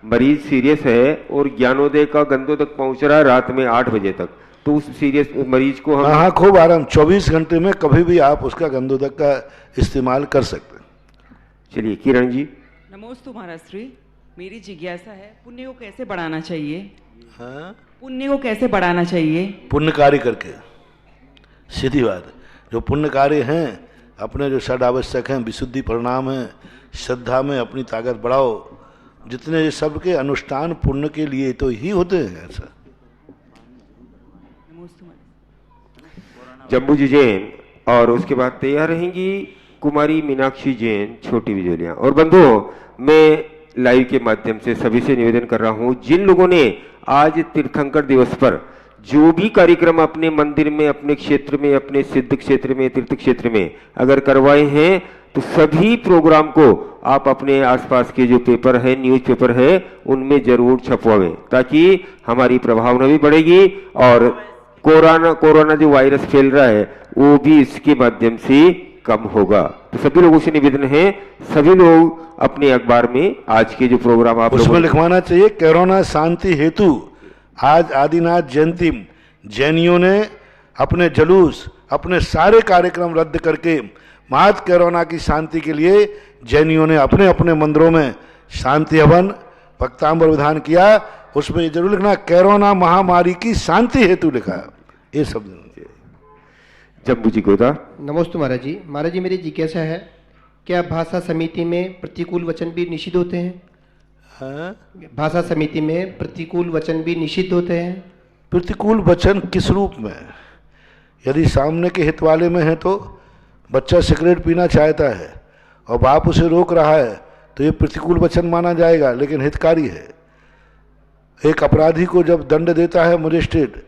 मरीज सीरियस है और ज्ञानोदय का गंदोतक पहुंच रहा है रात में 8 बजे तक, तो उस सीरियस मरीज को हम हाँ खूब आराम 24 घंटे में कभी भी आप उसका गंदोदक का इस्तेमाल कर सकते हैं। चलिए किरण जी। नमोस्तु महाराज श्री, मेरी जिज्ञासा है पुण्य को कैसे बढ़ाना चाहिए? हाँ? पुण्य को कैसे बढ़ाना चाहिए? पुण्य कार्य करके, सीधी बात। जो पुण्य कार्य हैं अपने जो षड आवश्यक हैं, विशुद्धि परिणाम है, श्रद्धा में अपनी ताकत बढ़ाओ। जितने सबके अनुष्ठान पुण्य के लिए तो ही होते हैं। ऐसा जम्बू जी जैन और उसके बाद तैयार रहेंगी कुमारी मीनाक्षी जैन छोटी बिजोलियां। और बंधुओं, मैं लाइव के माध्यम से सभी से निवेदन कर रहा हूं, जिन लोगों ने आज तीर्थंकर दिवस पर जो भी कार्यक्रम अपने मंदिर में, अपने क्षेत्र में, अपने सिद्ध क्षेत्र में, तीर्थ क्षेत्र में अगर करवाए हैं, तो सभी प्रोग्राम को आप अपने आसपास के जो पेपर है, न्यूज पेपर है, उनमें जरूर छपवाएं, ताकि हमारी प्रभावना भी बढ़ेगी और कोरोना जो वायरस फैल रहा है वो भी इसके माध्यम से कम होगा। तो सभी लोगों से निवेदन है, सभी लोग अपने अखबार में आज के जो प्रोग्राम आप उसमें लिखवाना चाहिए कोरोना शांति हेतु आज आदिनाथ जयंती जैनियों ने अपने जुलूस, अपने सारे कार्यक्रम रद्द करके महत कोरोना की शांति के लिए जैनियों ने अपने अपने मंदिरों में शांति हवन भक्तांबर विधान किया। उसमें जरूर लिखना कोरोना महामारी की शांति हेतु लिखा है, ये शब्द। जम्बू जी गोदा। नमस्ते महाराज जी। महाराज जी मेरी जिज्ञासा है, क्या भाषा समिति में प्रतिकूल वचन भी निषिद्ध होते हैं? हाँ? भाषा समिति में प्रतिकूल वचन भी निषिद्ध होते हैं? प्रतिकूल वचन किस रूप में? यदि सामने के हित वाले में है तो बच्चा सिगरेट पीना चाहता है और बाप उसे रोक रहा है तो ये प्रतिकूल वचन माना जाएगा, लेकिन हितकारी है। एक अपराधी को जब दंड देता है मजिस्ट्रेट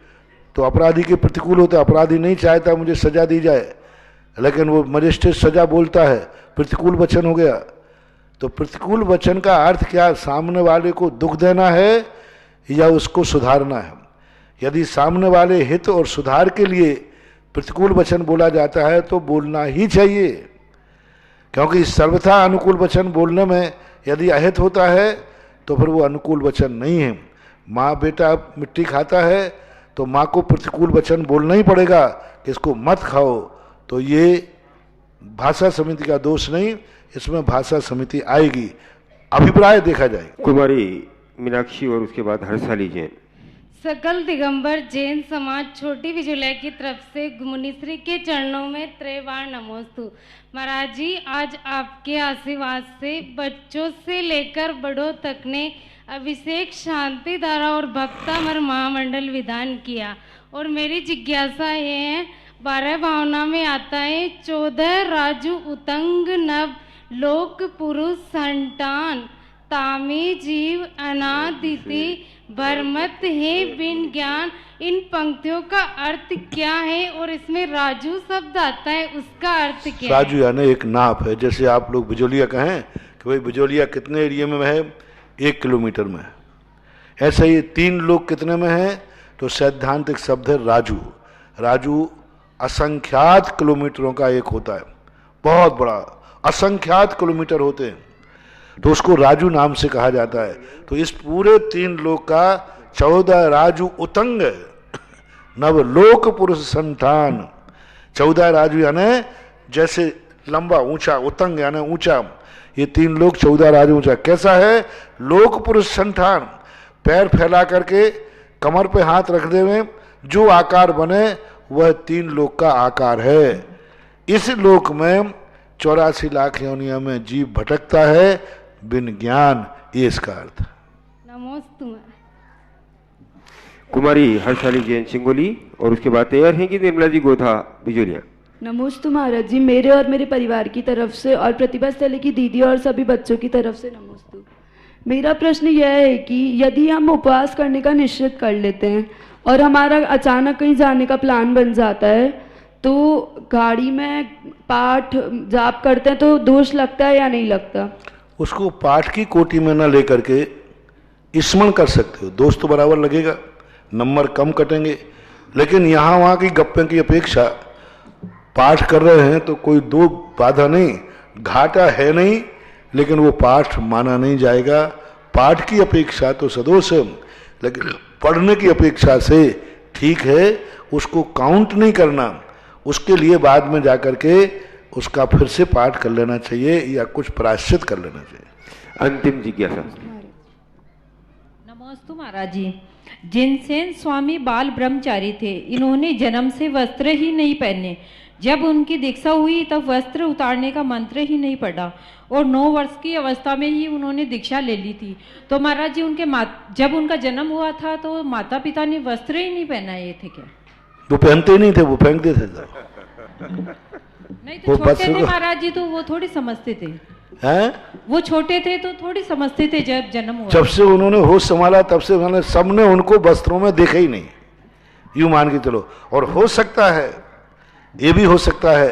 तो अपराधी के प्रतिकूल होता है, अपराधी नहीं चाहता मुझे सजा दी जाए, लेकिन वो मजिस्ट्रेट सजा बोलता है, प्रतिकूल वचन हो गया। तो प्रतिकूल वचन का अर्थ क्या? सामने वाले को दुख देना है या उसको सुधारना है। यदि सामने वाले हित और सुधार के लिए प्रतिकूल वचन बोला जाता है तो बोलना ही चाहिए, क्योंकि सर्वथा अनुकूल वचन बोलने में यदि अहित होता है तो फिर वो अनुकूल वचन नहीं है। माँ बेटा मिट्टी खाता है तो माँ को प्रतिकूल वचन बोलना ही पड़ेगा कि इसको मत खाओ। तो ये भाषा समिति का दोष नहीं, इसमें भाषा समिति आएगी, अभिप्राय देखा जाएगा। कुमारी मीनाक्षी और उसके बाद हर्षाली जैन। सकल दिगंबर जैन समाज छोटी बिजुलिया की तरफ से मुनिश्री के चरणों में त्रैवार नमोस्तु। महाराज जी, आज आपके आशीर्वाद से बच्चों से लेकर बड़ों तक ने अभिषेक, शांति धारा और भक्तामर महामंडल विधान किया। और मेरी जिज्ञासा ये है, 12 भावना में आता है 14 राजू उतंग नव लोक पुरुष संतान तामी जीव अनादिति भरमत है बिन ज्ञान। इन पंक्तियों का अर्थ क्या है और इसमें राजू शब्द आता है, उसका अर्थ क्या है? राजू यानी एक नाप है। जैसे आप लोग बिजोलिया कहें कि भाई बिजोलिया कितने एरिया में है, 1 किलोमीटर में। ऐसे ही 3 लोग कितने में है, तो सैद्धांतिक शब्द है राजू। राजू असंख्यात किलोमीटरों का एक होता है, बहुत बड़ा, असंख्यात किलोमीटर होते हैं, तो उसको राजू नाम से कहा जाता है। तो इस पूरे 3 लोक का 14 राजू उतंग नवलोक पुरुष संतान। 14 राजू यानी जैसे लंबा ऊंचा, उतंग यानी ऊंचा, ये 3 लोग 14 राजू ऊंचा। कैसा है? लोक पुरुष संतान, पैर फैला करके कमर पे हाथ रख दे में जो आकार बने वह 3 लोक का आकार है। इस लोक में 84 लाख योनियों में जीव भटकता है बिन ज्ञान, ये इसका अर्थ। नमोस्तु। कुमारी हर्षाली जैन सिंगोली और उसके बाद तैयार हैं कि निर्मला जी गोधा बिजोलिया। नमोस्तु महाराज जी, मेरे और मेरे परिवार की तरफ से और प्रतिभा स्थली की दीदी और सभी बच्चों की तरफ से नमोस्तु। मेरा प्रश्न यह है कि यदि हम उपवास करने का निश्चित कर लेते हैं और हमारा अचानक कहीं जाने का प्लान बन जाता है, तो गाड़ी में पाठ जाप करते हैं तो दोष लगता है या नहीं लगता? उसको पाठ की कोटि में न लेकर के स्मरण कर सकते हो, दोष तो बराबर लगेगा, नंबर कम कटेंगे। लेकिन यहाँ वहाँ की गप्पे की अपेक्षा पाठ कर रहे हैं तो कोई दो बाधा नहीं, घाटा है नहीं, लेकिन वो पाठ माना नहीं जाएगा। पाठ की अपेक्षा तो सदोष है, लेकिन पढ़ने की अपेक्षा से ठीक है, उसको काउंट नहीं करना। उसके लिए बाद में जाकर के उसका फिर से पाठ कर लेना चाहिए या कुछ प्रायश्चित कर लेना चाहिए। अंतिम जिज्ञासा। नमोस्तु महाराज जी, जिनसेन स्वामी बाल ब्रह्मचारी थे, इन्होंने जन्म से वस्त्र ही नहीं पहने। जब उनकी दीक्षा हुई तब वस्त्र उतारने का मंत्र ही नहीं पढ़ा और 9 वर्ष की अवस्था में ही उन्होंने दीक्षा ले ली थी। तो महाराज जी, उनके जब उनका जन्म हुआ था तो माता पिता ने वस्त्र ही नहीं पहनाए थे क्या? वो पहनते ही नहीं थे, वो फेंकते थे। नहीं तो छोटे थे महाराज जी, तो वो थोड़ी समझते थे। हैं? वो छोटे थे तो थोड़ी समझते थे जब जन्म हुआ। जब से उन्होंने होश संभाला तब से उन्होंने सबने उनको वस्त्रों में देखा ही नहीं, यूं मान के चलो। और हो सकता है, ये भी हो सकता है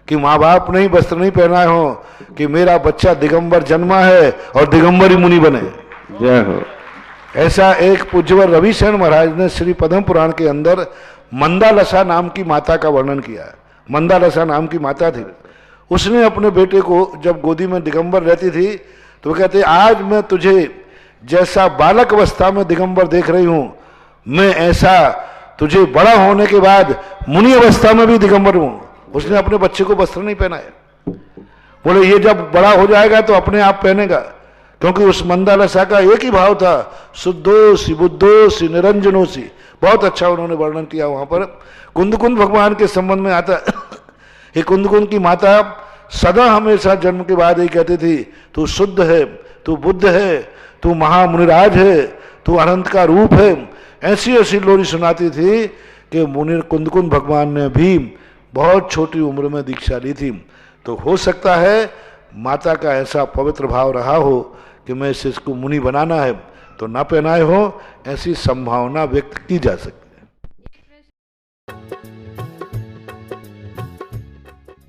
कि माँ बाप ने वस्त्र नहीं पहनाए हो कि मेरा बच्चा दिगंबर जन्मा है और दिगंबर ही मुनि बने। जय हो। ऐसा एक पूज्यवर रविशरण महाराज ने श्री पद्म पुराण के अंदर मंदालसा नाम की माता का वर्णन किया है। मंदालसा नाम की माता थी, उसने अपने बेटे को जब गोदी में दिगंबर रहती थी तो वो कहते, आज मैं तुझे जैसा बालक अवस्था में दिगंबर देख रही हूं, मैं ऐसा तुझे बड़ा होने के बाद मुनि अवस्था में भी दिगंबर हूं। उसने अपने बच्चे को वस्त्र नहीं पहनाया। बोले ये जब बड़ा हो जाएगा तो अपने आप पहनेगा, क्योंकि उस मंदालसा का एक ही भाव था, शुद्धोसी बुद्धोसी निरंजनोसी। बहुत अच्छा उन्होंने वर्णन किया वहां पर। कुंदकुंद भगवान के संबंध में आता ये कुंदकुंद की माता सदा हमेशा जन्म के बाद ही कहती थी, तू शुद्ध है, तू बुद्ध है, तू महामुनिराज है, तू अनंत का रूप है। ऐसी ऐसी लोरी सुनाती थी कि मुनि कुंदकुंद भगवान ने भी बहुत छोटी उम्र में दीक्षा ली थी। तो हो सकता है माता का ऐसा पवित्र भाव रहा हो कि मैं इसको मुनि बनाना है तो ना पहनाए हो, ऐसी संभावना व्यक्त की जा सकती है।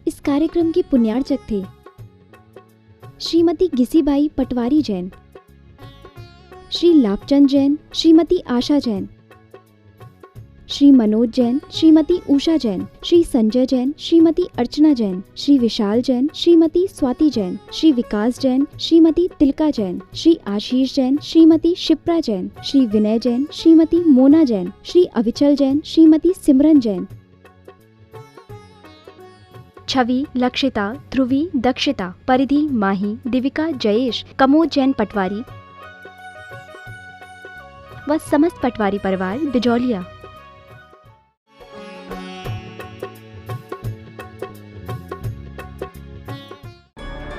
इस कार्यक्रम के पुण्यार्चक थे श्रीमती गिसीबाई पटवारी जैन, श्री लाभचंद जैन, श्रीमती आशा जैन, श्री मनोज जैन, श्रीमती उषा जैन, श्री संजय जैन, श्रीमती अर्चना जैन, श्री विशाल जैन, श्रीमती स्वाति जैन, श्री विकास जैन, श्रीमती तिलका जैन, श्री आशीष जैन, श्रीमती शिप्रा जैन, श्री विनय जैन, श्रीमती मोना जैन, श्री अविचल जैन, श्रीमती सिमरन जैन। छवि, लक्षिता, ध्रुवी, दक्षिता, परिधि, माही, दिविका, जयेश, कमोद जैन पटवारी व समस्त पटवारी परिवार बिजौलिया।